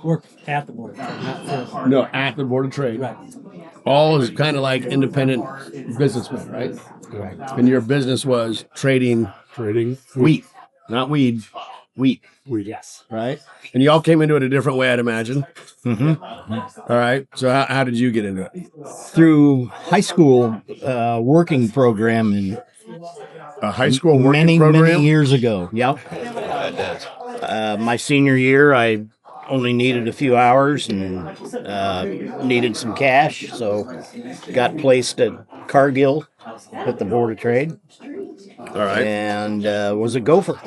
[SPEAKER 5] Work at the Board of Trade, not for.
[SPEAKER 3] No, at the Board of Trade.
[SPEAKER 5] Right.
[SPEAKER 3] All is kind of like independent businessmen, right?
[SPEAKER 5] Correct.
[SPEAKER 3] And your business was trading wheat, not weed, wheat.
[SPEAKER 5] Yes.
[SPEAKER 3] Right? And you all came into it a different way, I'd imagine.
[SPEAKER 4] Mm-hmm.
[SPEAKER 3] All right. So how did you get into it?
[SPEAKER 5] Through high school working program and
[SPEAKER 3] A high school working program?
[SPEAKER 5] many years ago. Yep. My senior year, I only needed a few hours and needed some cash, so got placed at Cargill at the Board of Trade.
[SPEAKER 3] All right.
[SPEAKER 5] And was a gopher.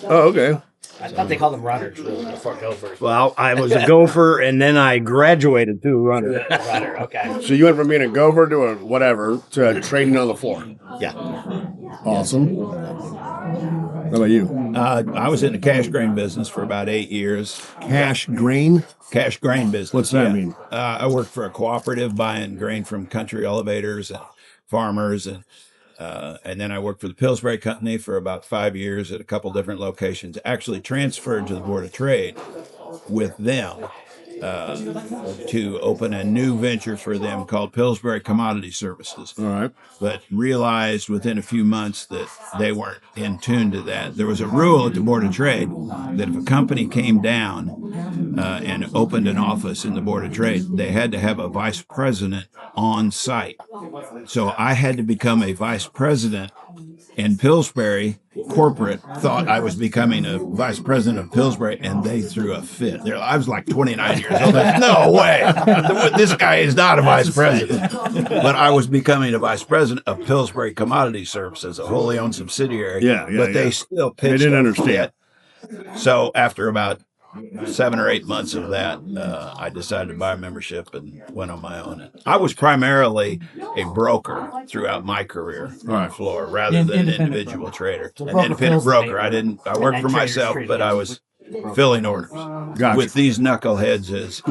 [SPEAKER 3] Oh, okay.
[SPEAKER 6] I thought they called them runners really before gophers.
[SPEAKER 5] Well, I was a gopher, and then I graduated to a runner.
[SPEAKER 6] Runner, okay.
[SPEAKER 3] So you went from being a gopher to a whatever to trading on the floor.
[SPEAKER 5] Yeah.
[SPEAKER 3] Awesome. How about you?
[SPEAKER 4] I was in the cash grain business for about 8 years.
[SPEAKER 3] Cash grain?
[SPEAKER 4] Cash grain business.
[SPEAKER 3] What's that mean?
[SPEAKER 4] I worked for a cooperative buying grain from country elevators and farmers, and then I worked for the Pillsbury Company for about 5 years at a couple different locations. Actually transferred to the Board of Trade with them to open a new venture for them called Pillsbury Commodity Services.
[SPEAKER 3] All right.
[SPEAKER 4] But realized within a few months that they weren't in tune to that. There was a rule at the Board of Trade that if a company came down and opened an office in the Board of Trade, they had to have a vice president on site. So I had to become a vice president, and Pillsbury corporate thought I was becoming a vice president of Pillsbury, and they threw a fit. I was like 29 years old. No way. This guy is not a vice president. But I was becoming a vice president of Pillsbury Commodity Services, a wholly owned subsidiary. But they still pitched.
[SPEAKER 3] They didn't understand.
[SPEAKER 4] So after about 7 or 8 months of that, I decided to buy a membership and went on my own. I was primarily a broker throughout my career on the floor, rather than an individual trader. An independent broker. I worked for myself, but I was filling orders with these knuckleheads as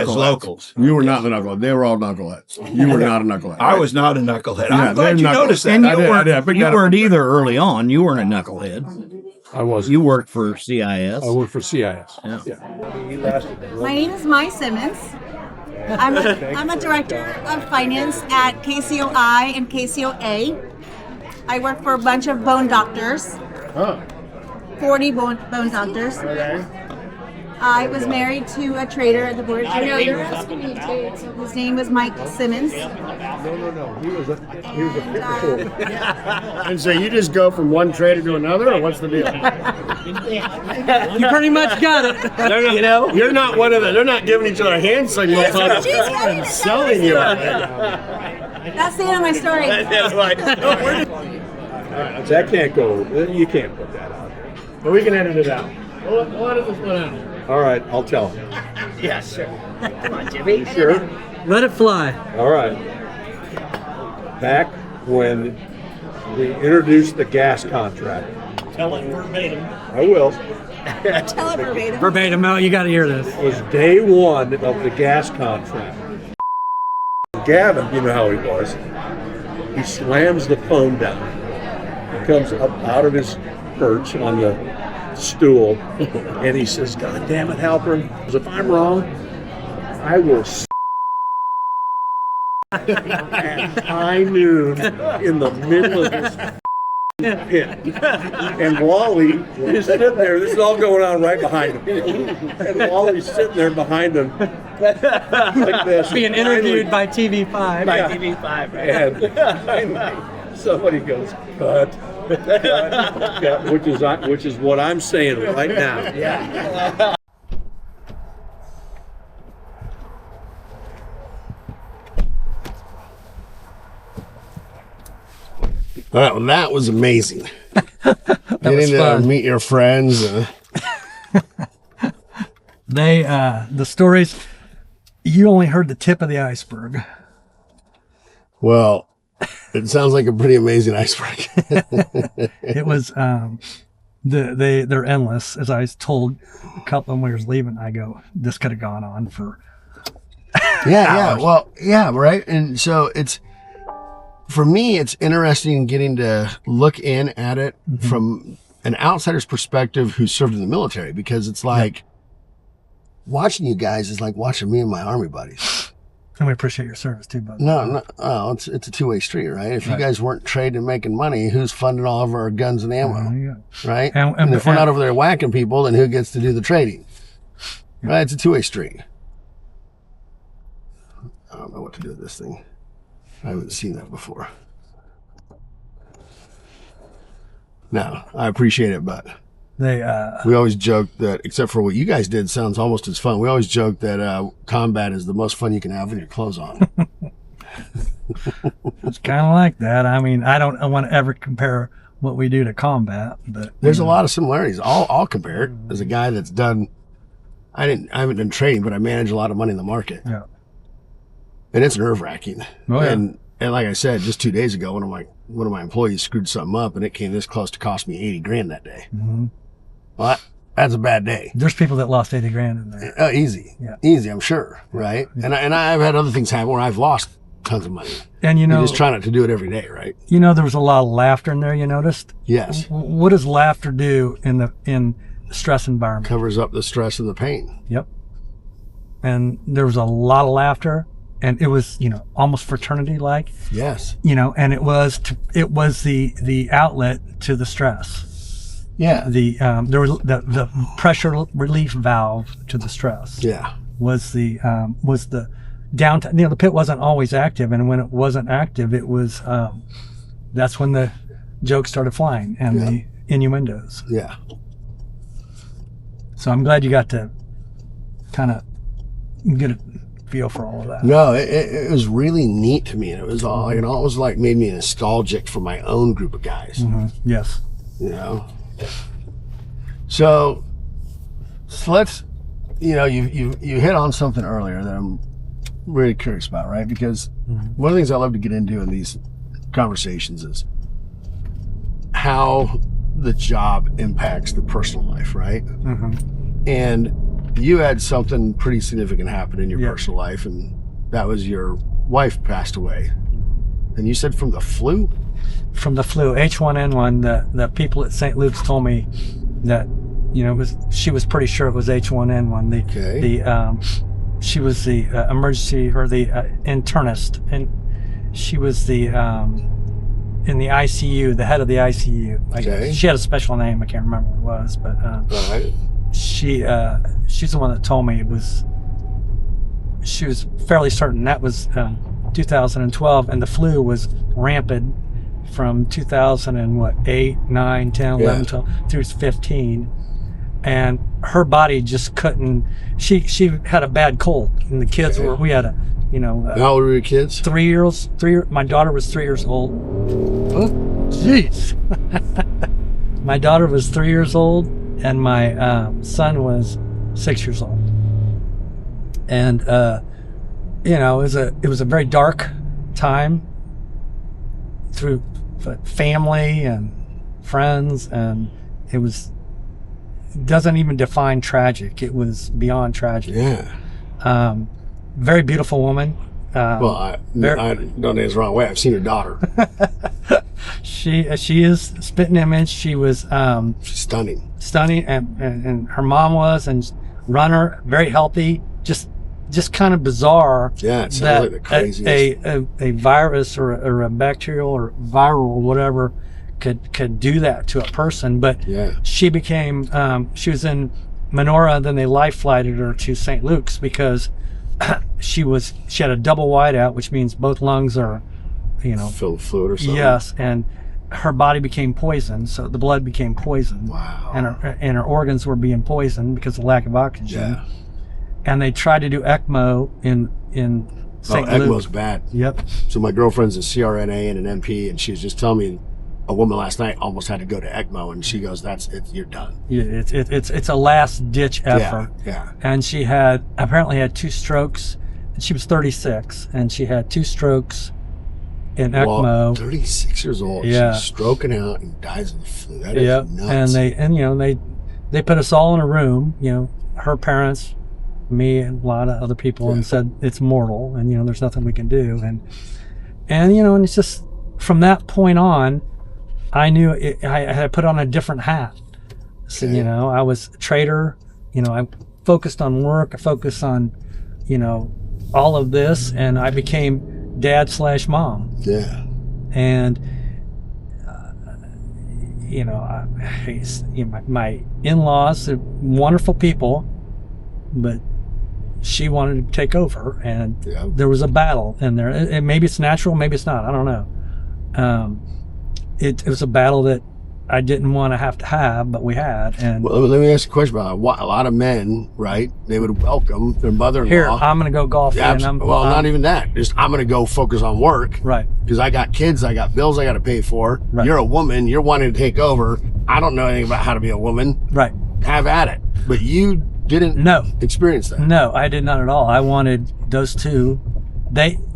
[SPEAKER 4] locals.
[SPEAKER 3] You were not the knucklehead. They were all knuckleheads. You were not a knucklehead.
[SPEAKER 4] I was not a knucklehead.
[SPEAKER 3] Yeah,
[SPEAKER 4] I'm glad you noticed that.
[SPEAKER 5] And you weren't either early on. You weren't a knucklehead.
[SPEAKER 7] I was.
[SPEAKER 5] You worked for CIS.
[SPEAKER 7] I worked for CIS.
[SPEAKER 8] My name is Mai Simmons. I'm a director of finance at KCOI and KCOA. I work for a bunch of bone doctors. 40 bone doctors. I was married to a trader at the Board of Trade.
[SPEAKER 1] you're asking me too.
[SPEAKER 8] His name was Mike Simmons.
[SPEAKER 3] No. He was a picker.
[SPEAKER 7] And so you just go from one trader to another, or what's the deal?
[SPEAKER 9] You pretty much got it.
[SPEAKER 7] You know, you're not one of the. They're not giving each other hand signals.
[SPEAKER 8] She's
[SPEAKER 7] Selling you.
[SPEAKER 8] That's the end of my story.
[SPEAKER 10] That can't go. You can't put that out there.
[SPEAKER 7] But we can edit it out. We'll edit this one out.
[SPEAKER 10] All right, I'll tell him.
[SPEAKER 6] Yeah, sure. Come on, Jimmy.
[SPEAKER 10] Sure.
[SPEAKER 9] Let it fly.
[SPEAKER 10] All right. Back when we introduced the gas contract.
[SPEAKER 6] Tell it verbatim.
[SPEAKER 10] I will.
[SPEAKER 8] Tell it verbatim.
[SPEAKER 9] Verbatim, Mel, you got to hear this.
[SPEAKER 10] It was day one of the gas contract. Gavin, you know how he was. He slams the phone down. He comes up out of his perch on the stool, and he says, "God damn it, Halpern, if I'm wrong, I will at high noon in the middle of this pit." And Wally is sitting there. This is all going on right behind him. And Wally's sitting there behind him like this.
[SPEAKER 9] Being interviewed by TV5.
[SPEAKER 6] By TV5, right?
[SPEAKER 10] And finally, somebody goes, "Cut." Which is what I'm saying right now.
[SPEAKER 6] Yeah.
[SPEAKER 3] All right, well, that was amazing.
[SPEAKER 2] was
[SPEAKER 3] Getting to
[SPEAKER 2] fun.
[SPEAKER 3] meet your friends.
[SPEAKER 2] The stories, you only heard the tip of the iceberg.
[SPEAKER 3] Well, it sounds like a pretty amazing iceberg.
[SPEAKER 2] It was, they're endless. As I was told a couple when we was leaving, I go, this could have gone on for
[SPEAKER 3] Yeah. Well, yeah, right. And so for me, it's interesting getting to look in at it from an outsider's perspective who served in the military, because it's like watching you guys is like watching me and my Army buddies.
[SPEAKER 2] And we appreciate your service too, bud.
[SPEAKER 3] No, it's a two-way street, right? If you guys weren't trading and making money, who's funding all of our guns and ammo, right? And if we're not over there whacking people, then who gets to do the trading? Right? It's a two-way street. I don't know what to do with this thing. I haven't seen that before. No, I appreciate it, but we always joke that, except for what you guys did sounds almost as fun, we always joke that combat is the most fun you can have with your clothes on.
[SPEAKER 2] It's kind of like that. I mean, I don't want to ever compare what we do to combat, but
[SPEAKER 3] there's a lot of similarities. I'll compare it as a guy that's done. I haven't done trading, but I manage a lot of money in the market.
[SPEAKER 2] Yeah.
[SPEAKER 3] And it's nerve-wracking.
[SPEAKER 2] Oh, yeah.
[SPEAKER 3] And like I said, just 2 days ago, one of my employees screwed something up, and it came this close to cost me $80,000 that day.
[SPEAKER 2] Mm-hmm.
[SPEAKER 3] Well, that's a bad day.
[SPEAKER 2] There's people that lost $80,000 in there.
[SPEAKER 3] Easy.
[SPEAKER 2] Yeah.
[SPEAKER 3] Easy, I'm sure, right? Yeah. And I've had other things happen where I've lost tons of money.
[SPEAKER 2] And you
[SPEAKER 3] just try not to do it every day, right?
[SPEAKER 2] You know, there was a lot of laughter in there, you noticed?
[SPEAKER 3] Yes.
[SPEAKER 2] What does laughter do in the stress environment?
[SPEAKER 3] Covers up the stress and the pain.
[SPEAKER 2] Yep. And there was a lot of laughter. And it was, almost fraternity-like.
[SPEAKER 3] Yes.
[SPEAKER 2] And it was the outlet to the stress.
[SPEAKER 3] Yeah.
[SPEAKER 2] There was the pressure relief valve to the stress.
[SPEAKER 3] Yeah.
[SPEAKER 2] Was the downtime. The pit wasn't always active, and when it wasn't active, it was that's when the jokes started flying and the innuendos.
[SPEAKER 3] Yeah.
[SPEAKER 2] So I'm glad you got to kind of get a feel for all of that.
[SPEAKER 3] No, it was really neat to me, and it was all it almost like made me nostalgic for my own group of guys.
[SPEAKER 2] Mm-hmm. Yes.
[SPEAKER 3] So let's you hit on something earlier that I'm really curious about, right? Because one of the things I love to get into in these conversations is how the job impacts the personal life, right?
[SPEAKER 2] Mm-hmm.
[SPEAKER 3] And you had something pretty significant happen in your personal life, and that was your wife passed away. And you said from the flu?
[SPEAKER 2] From the flu, H1N1. The people at St. Luke's told me that, she was pretty sure it was H1N1. She was the emergency or the internist, and she was the in the ICU, the head of the ICU. She had a special name. I can't remember what it was, but
[SPEAKER 3] All right.
[SPEAKER 2] she she's the one that told me she was fairly certain that was 2012, and the flu was rampant from 2008, 9, 10, 11, 12 through 15. And her body just couldn't. She had a bad cold, and the kids were. We had a,
[SPEAKER 3] How old were your kids?
[SPEAKER 2] 3 years. My daughter was 3 years old. Oh, jeez. My daughter was 3 years old, and my son was 6 years old. And it was a very dark time through family and friends, and it doesn't even define tragic. It was beyond tragic.
[SPEAKER 3] Yeah.
[SPEAKER 2] Very beautiful woman.
[SPEAKER 3] Well, I don't know it's the wrong way. I've seen her daughter.
[SPEAKER 2] She is spitting image. She was
[SPEAKER 3] She's stunning.
[SPEAKER 2] stunning, and her mom was, and runner, very healthy. Just kind of bizarre.
[SPEAKER 3] Yeah, it sounds
[SPEAKER 2] that
[SPEAKER 3] like the craziest.
[SPEAKER 2] a virus or a bacterial or viral or whatever could do that to a person. But she became she was in Menorah, then they life flighted her to St. Luke's because she had a double whiteout, which means both lungs are
[SPEAKER 3] filled with fluid or something.
[SPEAKER 2] Yes, and her body became poisoned, so the blood became poisoned.
[SPEAKER 3] Wow.
[SPEAKER 2] And her organs were being poisoned because of lack of oxygen.
[SPEAKER 3] Yeah.
[SPEAKER 2] And they tried to do ECMO in St. Luke.
[SPEAKER 3] ECMO's bad.
[SPEAKER 2] Yep.
[SPEAKER 3] So my girlfriend's a CRNA and an MP, and she was just telling me a woman last night almost had to go to ECMO, and she goes, "That's it. You're done."
[SPEAKER 2] Yeah, it's a last ditch effort.
[SPEAKER 3] Yeah.
[SPEAKER 2] And she apparently had 2 strokes. And she was 36, and she had 2 strokes in ECMO.
[SPEAKER 3] Well, 36 years old.
[SPEAKER 2] Yeah.
[SPEAKER 3] She's stroking out and dies of the flu. That is nuts.
[SPEAKER 2] And they put us all in a room. Her parents, me, and a lot of other people, and said it's mortal, and there's nothing we can do. And it's just from that point on, I knew I had put on a different hat. So, I was a trader. I focused on work. I focused on, all of this, and I became dad/mom.
[SPEAKER 3] Yeah.
[SPEAKER 2] And, my in-laws are wonderful people, but she wanted to take over, and there was a battle in there. And maybe it's natural, maybe it's not. I don't know. It was a battle that I didn't want to have, but we had. And
[SPEAKER 3] well, let me ask you a question about that. A lot of men, right? They would welcome their mother-in-law.
[SPEAKER 2] Here, I'm going to go golfing.
[SPEAKER 3] Yeah, not even that. Just I'm going to go focus on work.
[SPEAKER 2] Right.
[SPEAKER 3] Because I got kids, I got bills I got to pay for.
[SPEAKER 2] Right.
[SPEAKER 3] You're a woman. You're wanting to take over. I don't know anything about how to be a woman.
[SPEAKER 2] Right.
[SPEAKER 3] Have at it. But you didn't experience that.
[SPEAKER 2] No, I did not at all. I wanted those two.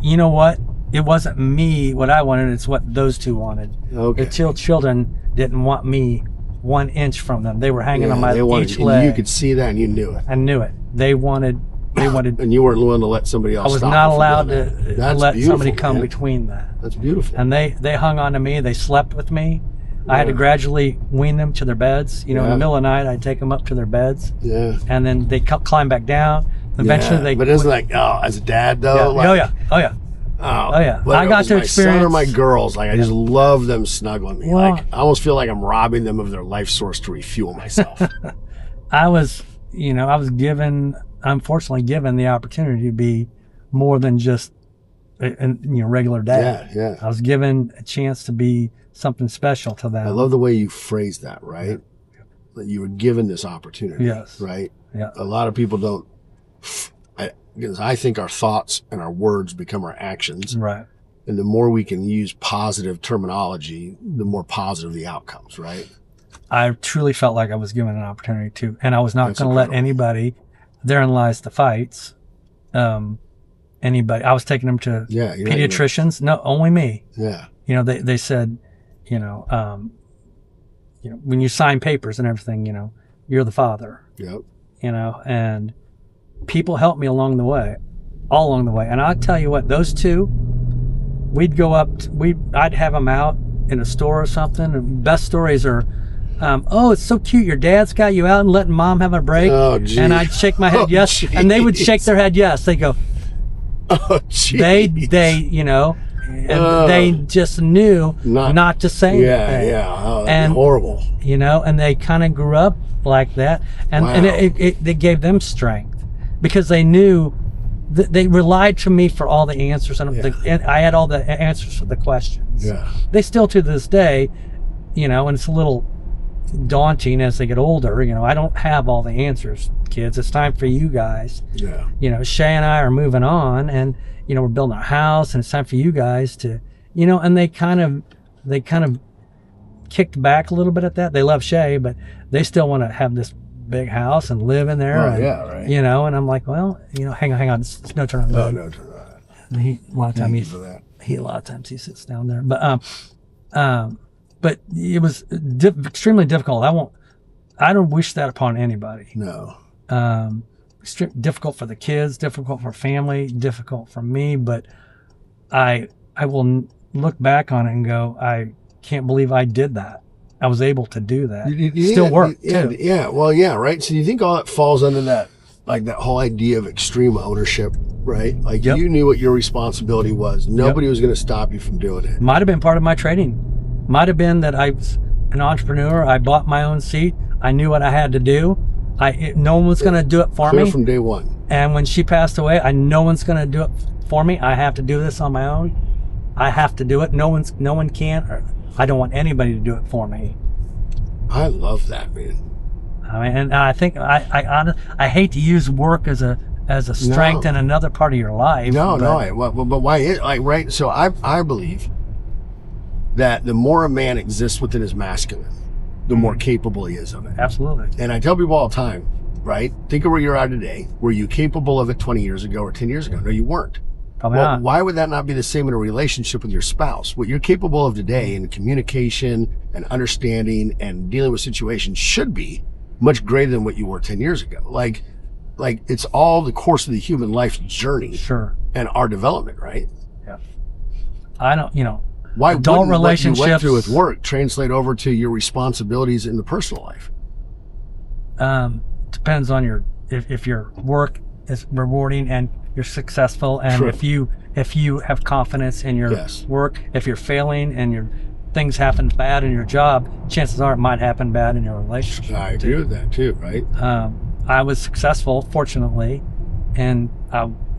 [SPEAKER 2] You know what? It wasn't me what I wanted. It's what those two wanted.
[SPEAKER 3] Okay.
[SPEAKER 2] The children didn't want me 1 inch from them. They were hanging on my each leg.
[SPEAKER 3] And you could see that, and you knew it.
[SPEAKER 2] I knew it. They wanted.
[SPEAKER 3] And you weren't willing to let somebody else.
[SPEAKER 2] I was
[SPEAKER 3] stop
[SPEAKER 2] not
[SPEAKER 3] you from
[SPEAKER 2] allowed
[SPEAKER 3] doing
[SPEAKER 2] to
[SPEAKER 3] that.
[SPEAKER 2] let
[SPEAKER 3] Beautiful,
[SPEAKER 2] somebody come
[SPEAKER 3] man.
[SPEAKER 2] between that.
[SPEAKER 3] That's beautiful.
[SPEAKER 2] And they hung on to me. They slept with me. I had to gradually wean them to their beds. In the middle of the night, I'd take them up to their beds.
[SPEAKER 3] Yeah.
[SPEAKER 2] And then they climb back down. Eventually, they.
[SPEAKER 3] But isn't as a dad though?
[SPEAKER 2] Yeah. Oh yeah.
[SPEAKER 3] Oh
[SPEAKER 2] yeah.
[SPEAKER 3] I got to
[SPEAKER 2] experience.
[SPEAKER 3] My son or my girls, I just love them snuggling me.
[SPEAKER 2] Well,
[SPEAKER 3] I almost feel like I'm robbing them of their life source to refuel myself.
[SPEAKER 2] I was unfortunately given the opportunity to be more than just a regular dad.
[SPEAKER 3] Yeah.
[SPEAKER 2] I was given a chance to be something special to them.
[SPEAKER 3] I love the way you phrased that, right? That you were given this opportunity.
[SPEAKER 2] Yes.
[SPEAKER 3] Right?
[SPEAKER 2] Yeah.
[SPEAKER 3] A lot of people don't. Because I think our thoughts and our words become our actions.
[SPEAKER 2] Right.
[SPEAKER 3] And the more we can use positive terminology, the more positive the outcomes, right?
[SPEAKER 2] I truly felt like I was given an opportunity to, and I was not going to let anybody, therein lies the fights. Anybody, I was taking them to pediatricians. No, only me.
[SPEAKER 3] Yeah.
[SPEAKER 2] They said, when you sign papers and everything, you're the father.
[SPEAKER 3] Yep.
[SPEAKER 2] And people helped me all along the way. And I'll tell you what, those two, we'd go up, I'd have them out in a store or something. And best stories are, it's so cute. Your dad's got you out and letting mom have a break.
[SPEAKER 3] Oh, geez.
[SPEAKER 2] And I'd shake my head yes. And they would shake their head yes. They go,
[SPEAKER 3] oh, geez.
[SPEAKER 2] they, and they just knew not to say anything.
[SPEAKER 3] Yeah. Oh,
[SPEAKER 2] and
[SPEAKER 3] horrible.
[SPEAKER 2] You know, and they kind of grew up like that, and it gave them strength because they knew that they relied to me for all the answers, and I had all the answers for the questions.
[SPEAKER 3] Yeah.
[SPEAKER 2] They still to this day, you know, and it's a little daunting as they get older. You know, I don't have all the answers, kids. It's time for you guys.
[SPEAKER 3] Yeah.
[SPEAKER 2] You know, Shay and I are moving on, and you know, we're building our house, and it's time for you guys to, you know, and they kind of kicked back a little bit at that. They love Shay, but they still want to have this big house and live in there.
[SPEAKER 3] Oh,
[SPEAKER 2] and,
[SPEAKER 3] yeah, right.
[SPEAKER 2] You know, and I'm like, well, you know, hang on. It's no turn on.
[SPEAKER 3] Oh, no turn on.
[SPEAKER 2] And a lot of times he sits down there, but it was extremely difficult. I don't wish that upon anybody.
[SPEAKER 3] No.
[SPEAKER 2] Difficult for the kids, difficult for family, difficult for me, but I will look back on it and go, I can't believe I did that. I was able to do that. Still work too.
[SPEAKER 3] Yeah. Well, yeah. Right. So you think all that falls under that, like that whole idea of extreme ownership, right? Like you knew what your responsibility was. Nobody was going to stop you from doing it.
[SPEAKER 2] Might have been part of my trading. Might have been that I was an entrepreneur. I bought my own seat. I knew what I had to do. No one was going to do it for me.
[SPEAKER 3] From day one.
[SPEAKER 2] And when she passed away, no one's going to do it for me. I have to do this on my own. I have to do it. No one can. I don't want anybody to do it for me.
[SPEAKER 3] I love that, man.
[SPEAKER 2] I mean, and I think I hate to use work as a strength in another part of your life.
[SPEAKER 3] But why is right? So I believe that the more a man exists within his masculine, the more capable he is of it.
[SPEAKER 2] Absolutely.
[SPEAKER 3] And I tell people all the time, right? Think of where you're at today. Were you capable of it 20 years ago or 10 years ago? No, you weren't.
[SPEAKER 2] Probably not.
[SPEAKER 3] Why would that not be the same in a relationship with your spouse? What you're capable of today in communication and understanding and dealing with situations should be much greater than what you were 10 years ago. Like it's all the course of the human life's journey.
[SPEAKER 2] Sure.
[SPEAKER 3] And our development, right?
[SPEAKER 2] Yeah. I don't,
[SPEAKER 3] why
[SPEAKER 2] adult
[SPEAKER 3] wouldn't
[SPEAKER 2] relationships
[SPEAKER 3] what you went through with work translate over to your responsibilities in the personal life?
[SPEAKER 2] Depends on if your work is rewarding and you're successful, and if you have confidence in your work. If you're failing and things happen bad in your job, chances are it might happen bad in your relationship.
[SPEAKER 3] I agree with that too, right?
[SPEAKER 2] I was successful, fortunately, and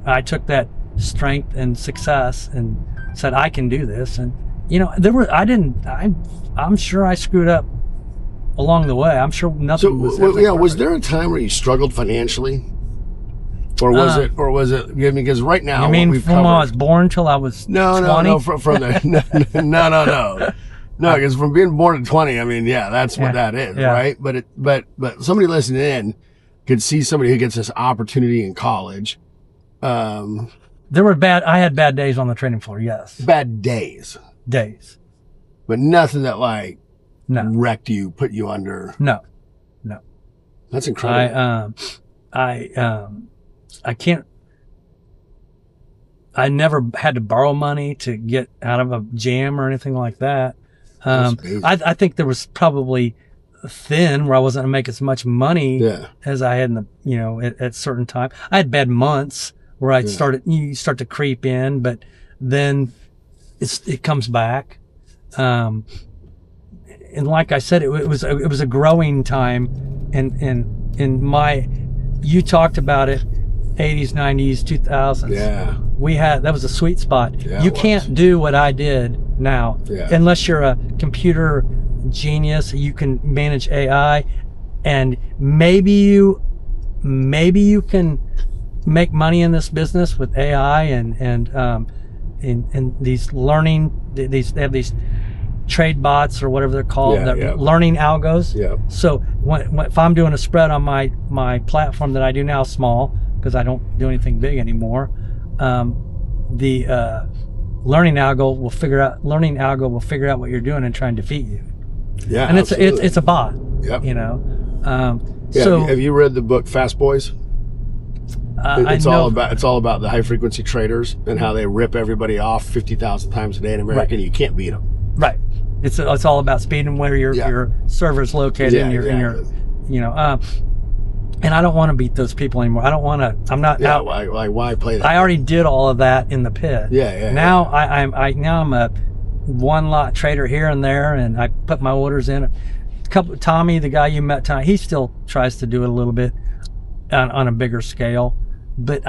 [SPEAKER 2] I took that strength and success and said, I can do this. And I'm sure I screwed up along the way. I'm sure nothing was
[SPEAKER 3] was there a time where you struggled financially? Or was it because right now,
[SPEAKER 2] you mean from when I was born till I was 20?
[SPEAKER 3] No, from the no, because from being born at 20, I mean, that's what that is, right? But somebody listening in could see somebody who gets this opportunity in college.
[SPEAKER 2] I had bad days on the trading floor, yes.
[SPEAKER 3] Bad days. But nothing that wrecked you, put you under.
[SPEAKER 2] No.
[SPEAKER 3] That's incredible.
[SPEAKER 2] I never had to borrow money to get out of a jam or anything like that. I think there was probably thin where I wasn't going to make as much money as I had in the, at certain time. I had bad months where you start to creep in, but then it comes back. And like I said, it was a growing time you talked about it, 80s, 90s, 2000s.
[SPEAKER 3] Yeah.
[SPEAKER 2] That was a sweet spot.
[SPEAKER 3] Yeah,
[SPEAKER 2] you can't do what I did now unless you're a computer genius. You can manage AI, and maybe you can make money in this business with AI and these learning. They have these trade bots or whatever they're called, learning algos.
[SPEAKER 3] Yeah.
[SPEAKER 2] So if I'm doing a spread on my platform that I do now, small, because I don't do anything big anymore, the learning algo will figure out what you're doing and try and defeat you.
[SPEAKER 3] Yeah,
[SPEAKER 2] and
[SPEAKER 3] absolutely.
[SPEAKER 2] it's a bot.
[SPEAKER 3] Yep.
[SPEAKER 2] So
[SPEAKER 3] have you read the book Fast Boys? It's all about the high frequency traders and how they rip everybody off 50,000 times a day in America, and you can't beat them.
[SPEAKER 2] Right. It's all about speed and where your server's located in your And I don't want to beat those people anymore. I don't want to. I'm not.
[SPEAKER 3] Yeah,
[SPEAKER 2] out.
[SPEAKER 3] why play that?
[SPEAKER 2] I already did all of that in the pit.
[SPEAKER 3] Yeah.
[SPEAKER 2] Now I'm a one lot trader here and there, and I put my orders in. Tommy, the guy you met tonight, he still tries to do it a little bit on a bigger scale. But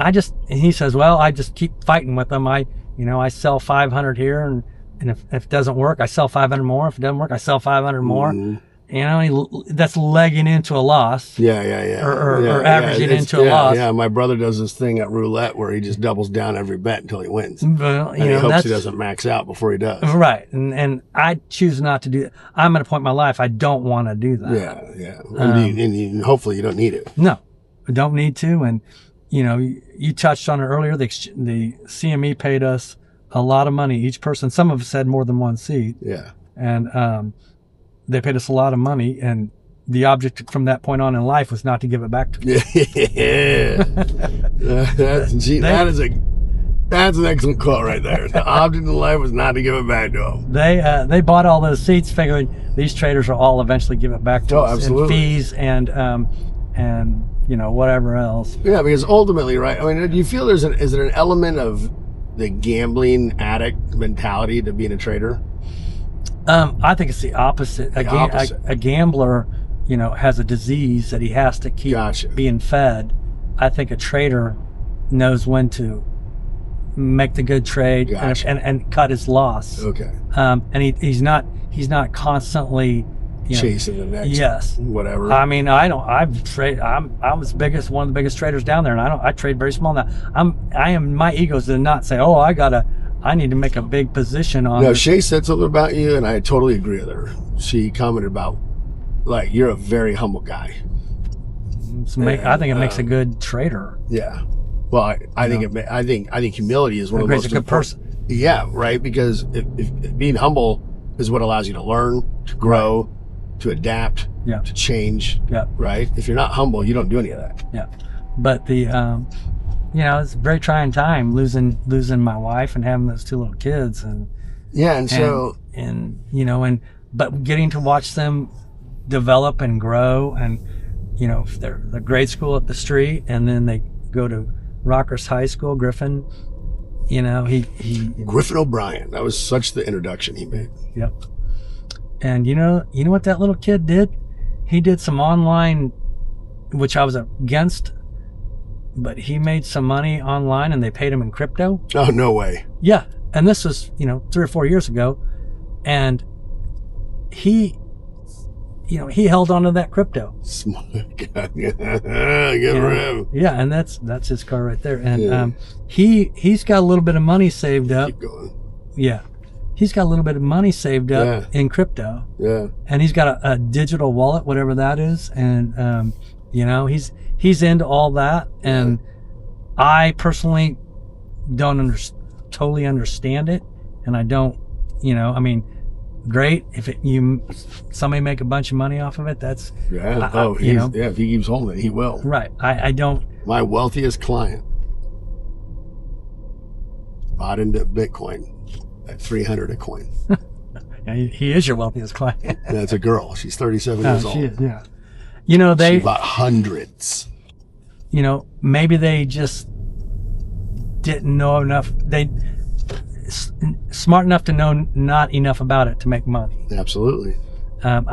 [SPEAKER 2] he says, well, I just keep fighting with them. I sell 500 here, and if it doesn't work, I sell 500 more. If it doesn't work, I sell 500 more. Mm-hmm. That's legging into a loss.
[SPEAKER 3] Yeah.
[SPEAKER 2] Or averaging into a loss.
[SPEAKER 3] Yeah, my brother does this thing at roulette where he just doubles down every bet until he wins.
[SPEAKER 2] Well,
[SPEAKER 3] and he hopes he doesn't max out before he does.
[SPEAKER 2] Right. And I choose not to do that. I'm at a point in my life I don't want to do that.
[SPEAKER 3] Yeah. And hopefully you don't need it.
[SPEAKER 2] No, I don't need to. And, you touched on it earlier. The CME paid us a lot of money, each person. Some of us had more than one seat.
[SPEAKER 3] Yeah.
[SPEAKER 2] And they paid us a lot of money. And the object from that point on in life was not to give it back to them.
[SPEAKER 3] Yeah. That's an excellent quote right there. The object in life was not to give it back to them.
[SPEAKER 2] They bought all those seats figuring these traders will all eventually give it back to us in fees and whatever else.
[SPEAKER 3] Yeah, because ultimately, right? I mean, do you feel is there an element of the gambling addict mentality to being a trader?
[SPEAKER 2] I think it's the opposite. A gambler, has a disease that he has to keep being fed. I think a trader knows when to make the good trade and cut his loss.
[SPEAKER 3] Okay.
[SPEAKER 2] And he's not constantly
[SPEAKER 3] chasing the next whatever.
[SPEAKER 2] I mean, I was one of the biggest traders down there, and I trade very small now. My ego does not say, oh, I need to make a big position on.
[SPEAKER 3] No, Shay said something about you, and I totally agree with her. She commented about, like, you're a very humble guy.
[SPEAKER 2] I think it makes a good trader.
[SPEAKER 3] Yeah. Well, I think humility is one of the most important. Person. Yeah, right. Because if being humble is what allows you to learn, to grow, to adapt, to change. Yeah. Right. If you're not humble, you don't do any of that.
[SPEAKER 2] Yeah. But it's a very trying time losing my wife and having those two little kids but getting to watch them develop and grow, and they're grade school up the street, and then they go to Rockhurst High School, Griffin.
[SPEAKER 3] Griffin O'Brien. That was such the introduction he made.
[SPEAKER 2] Yep. And you know what that little kid did? He did some online, which I was against, but he made some money online, and they paid him in crypto.
[SPEAKER 3] Oh, no way.
[SPEAKER 2] Yeah. And this was 3 or 4 years ago, and he held on to that crypto.
[SPEAKER 3] Good for him.
[SPEAKER 2] Yeah, and that's his car right there. And he's got a little bit of money saved up.
[SPEAKER 3] Keep going.
[SPEAKER 2] Yeah. He's got a little bit of money saved up in crypto.
[SPEAKER 3] Yeah.
[SPEAKER 2] And he's got a digital wallet, whatever that is. And he's into all that. And I personally don't totally understand it. And I don't, great if somebody make a bunch of money off of it. That's
[SPEAKER 3] if he keeps holding it, he will.
[SPEAKER 2] Right. I don't.
[SPEAKER 3] My wealthiest client bought into Bitcoin at 300 a coin.
[SPEAKER 2] He is your wealthiest client.
[SPEAKER 3] That's a girl. She's 37 years old.
[SPEAKER 2] She is, yeah.
[SPEAKER 3] She bought hundreds.
[SPEAKER 2] Maybe they just didn't know enough. They smart enough to know not enough about it to make money.
[SPEAKER 3] Absolutely.
[SPEAKER 2] We had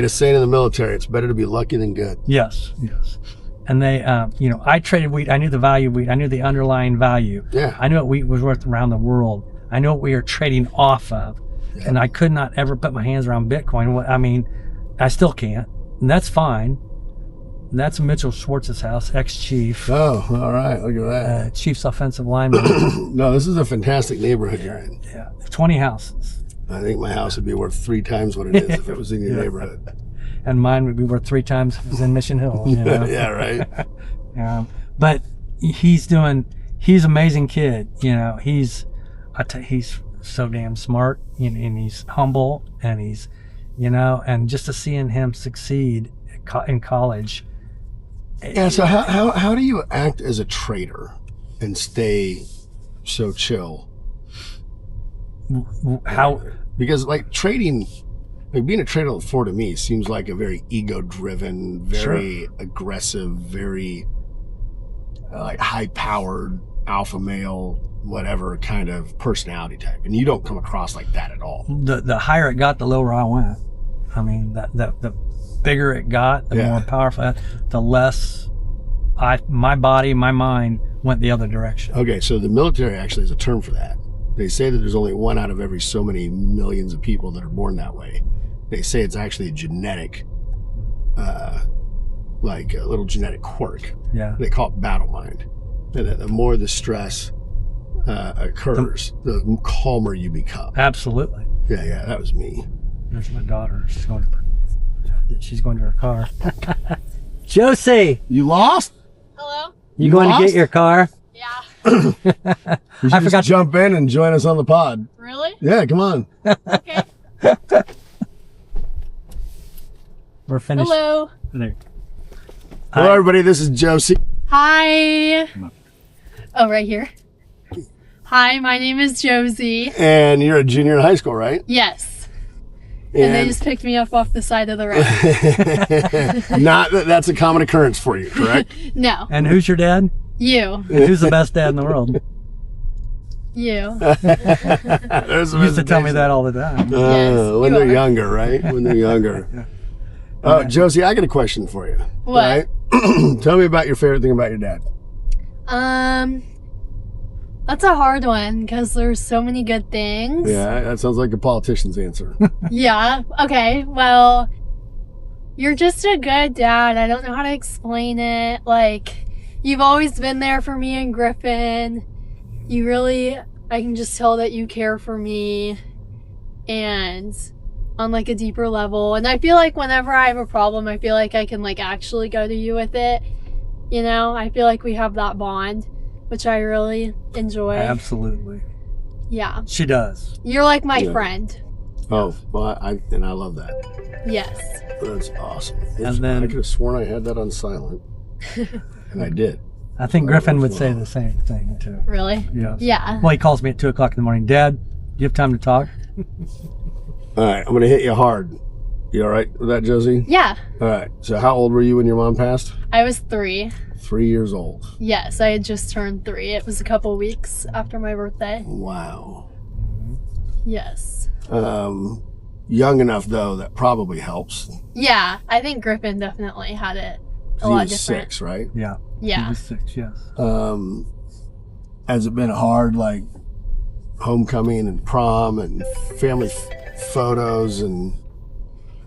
[SPEAKER 3] a saying in the military: it's better to be lucky than good.
[SPEAKER 2] Yes. And they, I traded wheat. I knew the value of wheat. I knew the underlying value.
[SPEAKER 3] Yeah.
[SPEAKER 2] I knew what wheat was worth around the world. I knew what we were trading off of. Yeah. And I could not ever put my hands around Bitcoin. I still can't. And that's fine. And that's Mitchell Schwartz's house, ex-chief.
[SPEAKER 3] Oh, all right. Look at that.
[SPEAKER 2] Chief's offensive lineman.
[SPEAKER 3] No, this is a fantastic neighborhood you're in.
[SPEAKER 2] Yeah. 20 houses.
[SPEAKER 3] I think my house would be worth 3 times what it is if it was in your neighborhood.
[SPEAKER 2] And mine would be worth 3 times if it was in Mission Hill.
[SPEAKER 3] Yeah, right.
[SPEAKER 2] But he's an amazing kid. He's so damn smart, and he's humble, and he's, and just to seeing him succeed in college.
[SPEAKER 3] Yeah. So how do you act as a trader and stay so chill?
[SPEAKER 2] How?
[SPEAKER 3] Because like trading Like being a trader on the floor to me seems like a very ego-driven, very aggressive, very like high-powered alpha male, whatever kind of personality type, and you don't come across like that at all.
[SPEAKER 2] The higher it got, the lower I went. I mean, the bigger it got, the more powerful, the less my body, my mind went the other direction.
[SPEAKER 3] Okay, so the military actually has a term for that. They say that there's only one out of every so many millions of people that are born that way. They say it's actually a genetic, like a little genetic quirk.
[SPEAKER 2] Yeah.
[SPEAKER 3] They call it battle mind. And that the more the stress occurs, the calmer you become.
[SPEAKER 2] Absolutely.
[SPEAKER 3] Yeah, that was me.
[SPEAKER 2] There's my daughter. She's going to her car. Josie!
[SPEAKER 3] You lost?
[SPEAKER 1] Hello?
[SPEAKER 2] You going to get your car?
[SPEAKER 1] Yeah.
[SPEAKER 3] You should just jump in and join us on the pod.
[SPEAKER 1] Really?
[SPEAKER 3] Yeah, come on.
[SPEAKER 1] Okay.
[SPEAKER 2] We're finished.
[SPEAKER 1] Hello.
[SPEAKER 2] There.
[SPEAKER 3] Hello, everybody. This is Josie.
[SPEAKER 1] Hi. Oh, right here. Hi, my name is Josie.
[SPEAKER 3] And you're a junior in high school, right?
[SPEAKER 1] Yes. And they just picked me up off the side of the road.
[SPEAKER 3] Not that that's a common occurrence for you, correct?
[SPEAKER 1] No.
[SPEAKER 2] And who's your dad?
[SPEAKER 1] You.
[SPEAKER 2] And who's the best dad in the world?
[SPEAKER 1] You.
[SPEAKER 2] You used to tell me that all the time.
[SPEAKER 3] When they're younger, right? When they're younger. Oh, Josie, I got a question for you.
[SPEAKER 1] What?
[SPEAKER 3] Right? Tell me about your favorite thing about your dad.
[SPEAKER 1] That's a hard one because there's so many good things.
[SPEAKER 3] Yeah, that sounds like a politician's answer.
[SPEAKER 1] Yeah. Okay. Well, you're just a good dad. I don't know how to explain it. Like, you've always been there for me and Griffin. I can just tell that you care for me and on like a deeper level. And I feel like whenever I have a problem, I feel like I can like actually go to you with it. You know, I feel like we have that bond, which I really enjoy.
[SPEAKER 2] Absolutely.
[SPEAKER 1] Yeah.
[SPEAKER 2] She does.
[SPEAKER 1] You're like my friend.
[SPEAKER 3] Oh, well, I love that.
[SPEAKER 1] Yes.
[SPEAKER 3] That's awesome.
[SPEAKER 2] And then
[SPEAKER 3] I could have sworn I had that on silent, and I did.
[SPEAKER 2] I think Griffin would say the same thing too.
[SPEAKER 1] Really?
[SPEAKER 2] Yes.
[SPEAKER 1] Yeah.
[SPEAKER 2] Well, he calls me at 2 o'clock in the morning. Dad, do you have time to talk?
[SPEAKER 3] All right, I'm gonna hit you hard. You all right with that, Josie?
[SPEAKER 1] Yeah.
[SPEAKER 3] All right. So, how old were you when your mom passed?
[SPEAKER 1] I was 3.
[SPEAKER 3] 3 years old.
[SPEAKER 1] Yes, I had just turned 3. It was a couple weeks after my birthday.
[SPEAKER 3] Wow.
[SPEAKER 1] Yes.
[SPEAKER 3] Young enough though that probably helps.
[SPEAKER 1] Yeah, I think Griffin definitely had it a
[SPEAKER 3] He
[SPEAKER 1] lot
[SPEAKER 3] was
[SPEAKER 1] different.
[SPEAKER 3] 6, right?
[SPEAKER 2] Yeah.
[SPEAKER 1] Yeah.
[SPEAKER 2] He was 6, yes.
[SPEAKER 3] Has it been hard, like homecoming and prom and family photos and?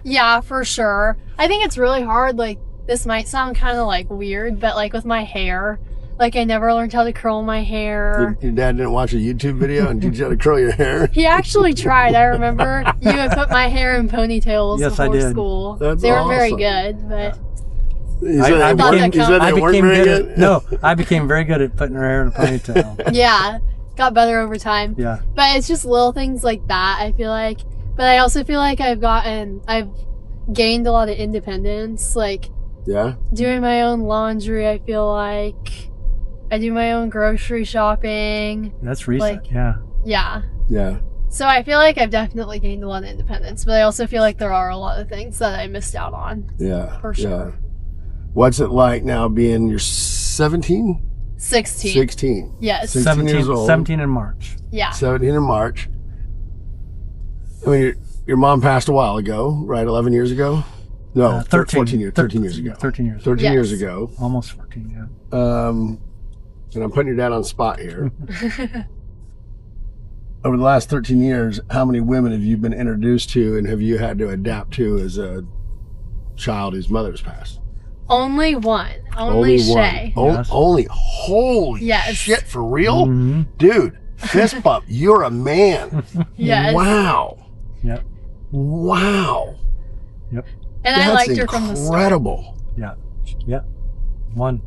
[SPEAKER 1] Yeah, for sure. I think it's really hard. Like, this might sound kind of like weird, but like with my hair, like I never learned how to curl my hair.
[SPEAKER 3] Your dad didn't watch a YouTube video and teach you how to curl your hair?
[SPEAKER 1] He actually tried. I remember you would put my hair in ponytails
[SPEAKER 2] Yes, I
[SPEAKER 1] before
[SPEAKER 2] did.
[SPEAKER 1] school.
[SPEAKER 3] That's
[SPEAKER 1] they were very
[SPEAKER 3] awesome.
[SPEAKER 1] good, but
[SPEAKER 2] I became
[SPEAKER 3] very
[SPEAKER 2] good
[SPEAKER 3] good?
[SPEAKER 2] No, I became very good at putting her hair in a ponytail.
[SPEAKER 1] yeah, got better over time.
[SPEAKER 2] Yeah.
[SPEAKER 1] But it's just little things like that, I feel like. But I also feel like I've gained a lot of independence, like doing my own laundry. I feel like I do my own grocery shopping.
[SPEAKER 2] That's recent.
[SPEAKER 1] Like,
[SPEAKER 2] yeah.
[SPEAKER 1] So I feel like I've definitely gained a lot of independence, but I also feel like there are a lot of things that I missed out on. For sure.
[SPEAKER 3] What's it like now being you're 17?
[SPEAKER 1] 16.
[SPEAKER 3] 16.
[SPEAKER 1] Yes.
[SPEAKER 3] 16 years old.
[SPEAKER 2] 17 in March.
[SPEAKER 1] Yeah.
[SPEAKER 3] 17 in March. I mean, your mom passed a while ago, right? 11 years ago? No, 13 years. 13 years ago.
[SPEAKER 2] 13 years.
[SPEAKER 3] 13 years ago.
[SPEAKER 2] Almost 14, yeah.
[SPEAKER 3] And I'm putting your dad on the spot here. Over the last 13 years, how many women have you been introduced to and have you had to adapt to as a child whose mother's passed?
[SPEAKER 1] Only one. Only Shay.
[SPEAKER 3] Only. Holy shit, for real?
[SPEAKER 2] Mm-hmm.
[SPEAKER 3] Dude, fist bump. You're a man.
[SPEAKER 1] Yes.
[SPEAKER 3] Wow.
[SPEAKER 2] Yep.
[SPEAKER 3] Wow.
[SPEAKER 2] Yep.
[SPEAKER 1] And I liked her from the start.
[SPEAKER 3] Incredible.
[SPEAKER 2] Yeah. Yep. One.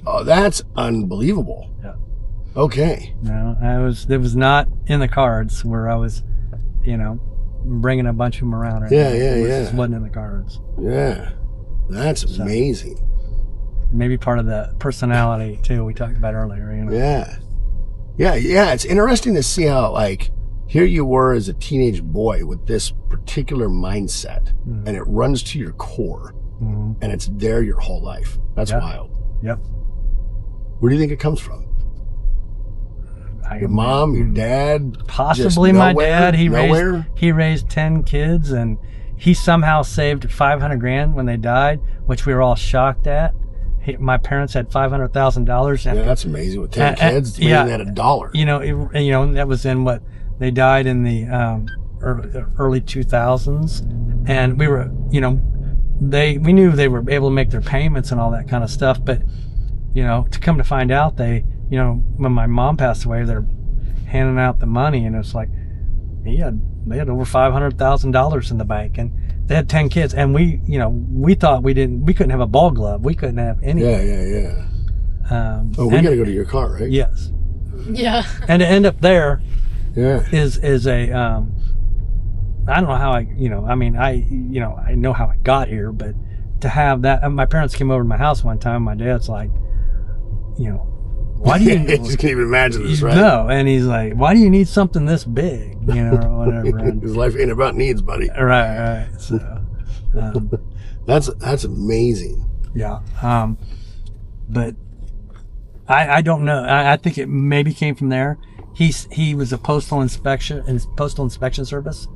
[SPEAKER 3] Oh, that's unbelievable.
[SPEAKER 2] Yeah.
[SPEAKER 3] Okay.
[SPEAKER 2] No, it was not in the cards where I was, bringing a bunch of them around. It just wasn't in the cards.
[SPEAKER 3] Yeah. That's amazing.
[SPEAKER 2] Maybe part of the personality too we talked about earlier.
[SPEAKER 3] Yeah. It's interesting to see how like here you were as a teenage boy with this particular mindset, and it runs to your core, and it's there your whole life. That's wild.
[SPEAKER 2] Yep.
[SPEAKER 3] Where do you think it comes from? Your mom, your dad,
[SPEAKER 2] possibly
[SPEAKER 3] just
[SPEAKER 2] my
[SPEAKER 3] nowhere?
[SPEAKER 2] dad.
[SPEAKER 3] Nowhere?
[SPEAKER 2] He raised 10 kids, and he somehow saved $500,000 when they died, which we were all shocked at. My parents had $500,000.
[SPEAKER 3] Yeah, that's amazing. With 10 kids, they had $1.
[SPEAKER 2] You know, that was in what they died in the early 2000s, and we were, you know, we knew they were able to make their payments and all that kind of stuff, but you know, to come to find out, they, you know, when my mom passed away, they're handing out the money, and it's like they had over $500,000 in the bank, and they had 10 kids, and we thought we couldn't have a ball glove, we couldn't have anything.
[SPEAKER 3] Yeah. We got to go to your car, right?
[SPEAKER 2] Yes.
[SPEAKER 1] Yeah.
[SPEAKER 2] And to end up there,
[SPEAKER 3] is
[SPEAKER 2] a I don't know how I know how I got here, but to have that, my parents came over to my house one time. My dad's like, you know, why do you
[SPEAKER 3] just can't even imagine this, right?
[SPEAKER 2] No, and he's like, why do you need something this big, you know, or whatever.
[SPEAKER 3] His life ain't about needs, buddy.
[SPEAKER 2] Right. So
[SPEAKER 3] that's amazing.
[SPEAKER 2] Yeah. But I don't know. I think it maybe came from there. He was a postal inspection service,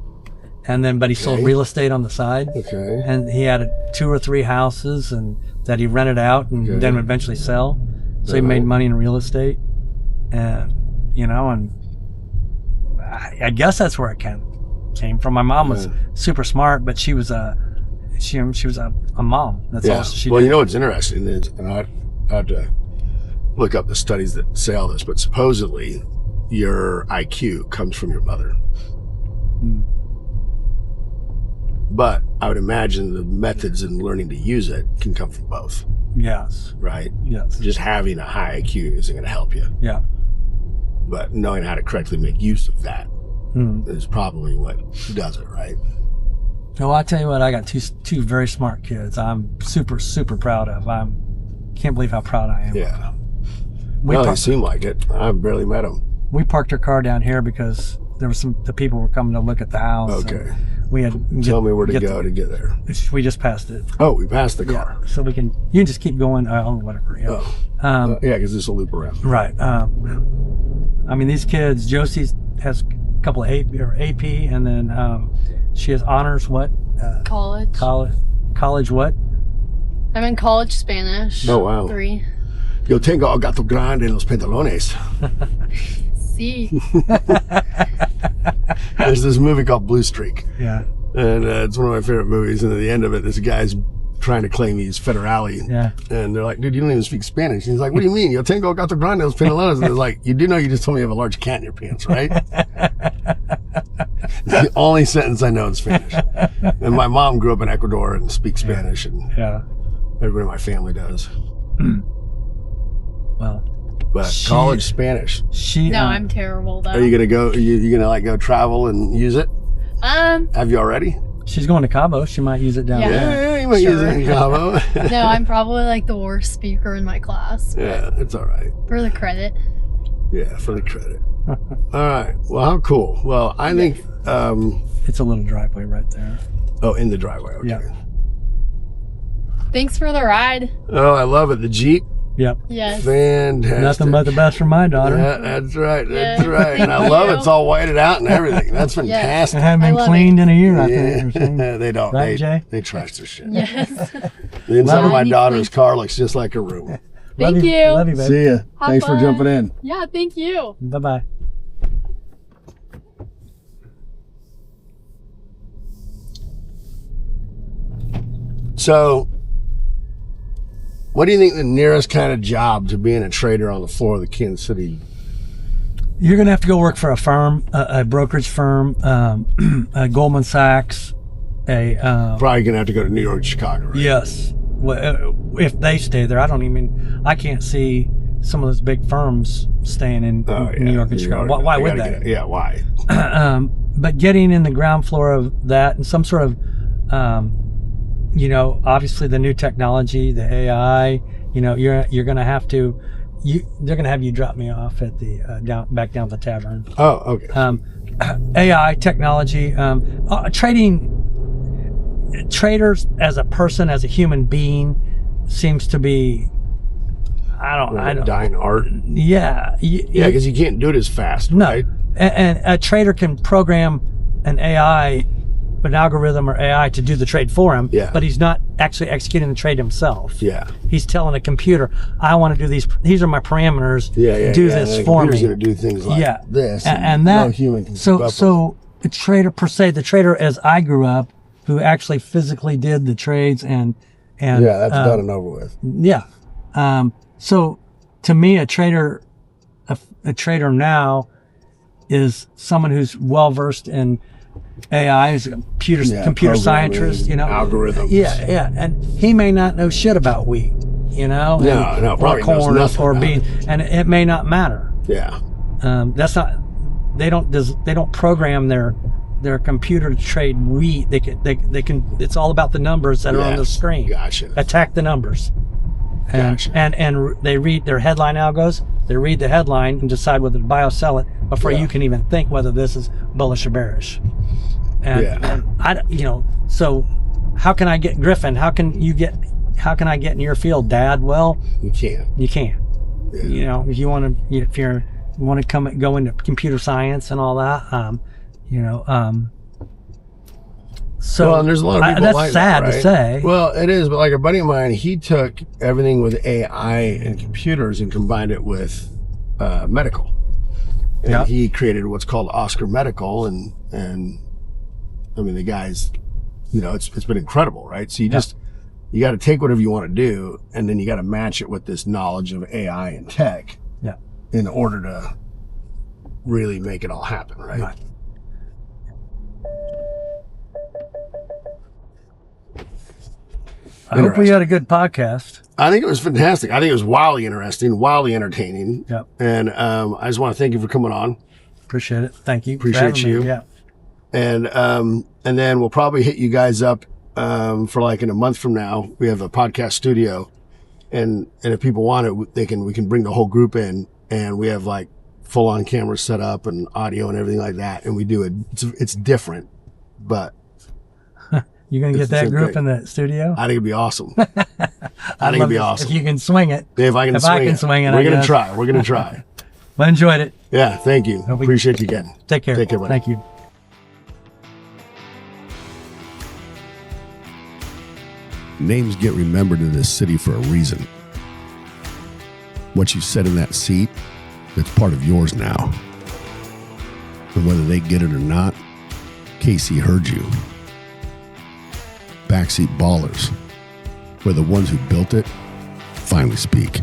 [SPEAKER 2] and then he sold real estate on the side.
[SPEAKER 3] Okay.
[SPEAKER 2] And he had 2 or 3 houses and that he rented out and then would eventually sell. So he made money in real estate, and you know, and I guess that's where it came from. My mom was super smart, but she was a mom. That's all she did.
[SPEAKER 3] Well, you know what's interesting is, and I have to look up the studies that say all this, but supposedly your IQ comes from your mother. But I would imagine the methods in learning to use it can come from both.
[SPEAKER 2] Yes.
[SPEAKER 3] Right?
[SPEAKER 2] Yes.
[SPEAKER 3] Just having a high IQ isn't going to help you.
[SPEAKER 2] Yeah.
[SPEAKER 3] But knowing how to correctly make use of that is probably what does it, right?
[SPEAKER 2] Well, I tell you what, I got two very smart kids. I'm super, super proud of. Can't believe how proud I am.
[SPEAKER 3] Yeah. Well, they seem like it. I've barely met them.
[SPEAKER 2] We parked our car down here because there was the people were coming to look at the house.
[SPEAKER 3] Okay.
[SPEAKER 2] We had
[SPEAKER 3] tell me where to go to get there.
[SPEAKER 2] We just passed it.
[SPEAKER 3] Oh, we passed the car.
[SPEAKER 2] Yeah, so you can just keep going. Whatever. Yeah.
[SPEAKER 3] Oh. Yeah, because this will loop around.
[SPEAKER 2] Right. I mean, these kids. Josie has a couple of AP, and then she has honors. What?
[SPEAKER 1] College.
[SPEAKER 2] College. What?
[SPEAKER 1] I'm in college Spanish.
[SPEAKER 3] Oh wow.
[SPEAKER 1] 3.
[SPEAKER 3] Yo tengo el gato grande en los pantalones.
[SPEAKER 1] Sí.
[SPEAKER 3] There's this movie called Blue Streak.
[SPEAKER 2] Yeah.
[SPEAKER 3] And it's one of my favorite movies. And at the end of it, this guy's trying to claim he's federale.
[SPEAKER 2] Yeah.
[SPEAKER 3] And they're like, dude, you don't even speak Spanish. And he's like, what do you mean? Yo tengo el gato grande en los pantalones. And they're like, you do know you just told me you have a large cat in your pants, right? It's the only sentence I know in Spanish. And my mom grew up in Ecuador and speaks Spanish. And everybody in my family does.
[SPEAKER 2] Well.
[SPEAKER 3] But college Spanish.
[SPEAKER 1] No, I'm terrible though.
[SPEAKER 3] Are you gonna go? Are you gonna go travel and use it? Have you already?
[SPEAKER 2] She's going to Cabo. She might use it down there.
[SPEAKER 3] Yeah, you might use it in Cabo.
[SPEAKER 1] No, I'm probably like the worst speaker in my class.
[SPEAKER 3] Yeah, it's all right.
[SPEAKER 1] For the credit.
[SPEAKER 3] Yeah, for the credit. All right. Well, how cool. Well, I think
[SPEAKER 2] it's a little driveway right there.
[SPEAKER 3] Oh, in the driveway. Okay.
[SPEAKER 2] Yeah.
[SPEAKER 1] Thanks for the ride.
[SPEAKER 3] Oh, I love it. The Jeep.
[SPEAKER 2] Yep.
[SPEAKER 1] Yes.
[SPEAKER 3] Fantastic.
[SPEAKER 2] Nothing but the best for my daughter.
[SPEAKER 3] Yeah, that's right. That's right. And I love it's all whited out and everything. That's fantastic.
[SPEAKER 2] It hasn't been cleaned in a year, I think.
[SPEAKER 3] They don't.
[SPEAKER 2] Right, Jay?
[SPEAKER 3] They trash their shit.
[SPEAKER 1] Yes.
[SPEAKER 3] The inside of my daughter's car looks just like a room.
[SPEAKER 1] Thank you.
[SPEAKER 2] Love you, baby.
[SPEAKER 3] See ya.
[SPEAKER 1] Have
[SPEAKER 3] Thanks
[SPEAKER 1] fun.
[SPEAKER 3] for jumping in.
[SPEAKER 1] Yeah, thank you.
[SPEAKER 2] Bye-bye.
[SPEAKER 3] So, what do you think the nearest kind of job to being a trader on the floor of the Kansas City?
[SPEAKER 2] You're going to have to go work for a firm, a brokerage firm, a Goldman Sachs,
[SPEAKER 3] Probably going to have to go to New York, Chicago, right?
[SPEAKER 2] Yes. Well, if they stay there, I can't see some of those big firms staying in New York and Chicago. Why would they?
[SPEAKER 3] Why?
[SPEAKER 2] But getting in the ground floor of that and some sort of, obviously the new technology, the AI, you're going to have to, they're going to have you drop me off at the back down the tavern.
[SPEAKER 3] Oh, okay.
[SPEAKER 2] AI technology, traders as a person, as a human being, seems to be, I don't
[SPEAKER 3] dying art.
[SPEAKER 2] Yeah.
[SPEAKER 3] Yeah, because you can't do it as fast.
[SPEAKER 2] No.
[SPEAKER 3] Right?
[SPEAKER 2] And a trader can program an AI, an algorithm or AI to do the trade for him,
[SPEAKER 3] Yeah.
[SPEAKER 2] but he's not actually executing the trade himself.
[SPEAKER 3] Yeah.
[SPEAKER 2] He's telling a computer, I want to do these are my parameters,
[SPEAKER 3] Yeah.
[SPEAKER 2] do this
[SPEAKER 3] and
[SPEAKER 2] for me.
[SPEAKER 3] Going to do things like this.
[SPEAKER 2] And that,
[SPEAKER 3] no human can keep up with.
[SPEAKER 2] so the trader per se, the trader as I grew up, who actually physically did the trades and
[SPEAKER 3] yeah, that's done and over with.
[SPEAKER 2] Yeah. So to me, a trader now is someone who's well versed in AI, who's a computer scientist,
[SPEAKER 3] algorithms.
[SPEAKER 2] Yeah, and he may not know shit about wheat,
[SPEAKER 3] No,
[SPEAKER 2] or
[SPEAKER 3] probably knows
[SPEAKER 2] corn
[SPEAKER 3] nothing
[SPEAKER 2] or
[SPEAKER 3] about
[SPEAKER 2] bean, and it may not matter.
[SPEAKER 3] Yeah.
[SPEAKER 2] That's not. They don't program their computer to trade wheat. They can. It's all about the numbers that are on the screen.
[SPEAKER 3] Gotcha.
[SPEAKER 2] Attack the numbers. And,
[SPEAKER 3] Gotcha.
[SPEAKER 2] and they read their headline algos. They read the headline and decide whether to buy or sell it before you can even think whether this is bullish or bearish. And I, so how can I get Griffin? How can I get in your field, Dad? Well,
[SPEAKER 3] You can't.
[SPEAKER 2] you can't.
[SPEAKER 3] Yeah.
[SPEAKER 2] If you want to go into computer science and all that, so
[SPEAKER 3] Well, and there's a lot of people
[SPEAKER 2] that's
[SPEAKER 3] like
[SPEAKER 2] sad
[SPEAKER 3] that, right?
[SPEAKER 2] to say.
[SPEAKER 3] Well, it is, but like a buddy of mine, he took everything with AI and computers and combined it with medical. And he created what's called Oscar Medical, and I mean the guy's, it's been incredible, right? So you got to take whatever you want to do, and then you got to match it with this knowledge of AI and tech, in order to really make it all happen, right?
[SPEAKER 2] I hope we had a good podcast.
[SPEAKER 3] I think it was fantastic. I think it was wildly interesting, wildly entertaining.
[SPEAKER 2] Yep.
[SPEAKER 3] And I just want to thank you for coming on.
[SPEAKER 2] Appreciate it. Thank you.
[SPEAKER 3] Appreciate you.
[SPEAKER 2] Yeah.
[SPEAKER 3] And then we'll probably hit you guys up for like in a month from now. We have a podcast studio, and if people want it, we can bring the whole group in, and we have like full on cameras set up and audio and everything like that. And we do it. It's different, but.
[SPEAKER 2] You gonna get that group in the studio?
[SPEAKER 3] I think it'd be awesome. I think it'd be awesome.
[SPEAKER 2] If you can swing it.
[SPEAKER 3] If I can swing it. We're gonna try. We're gonna try.
[SPEAKER 2] I enjoyed it.
[SPEAKER 3] Yeah, thank you. Appreciate you again.
[SPEAKER 2] Take care.
[SPEAKER 3] Take care, buddy.
[SPEAKER 2] Thank you.
[SPEAKER 3] Names get remembered in this city for a reason. What you said in that seat, it's part of yours now. And whether they get it or not, Casey heard you. Backseat ballers, where the ones who built it finally speak.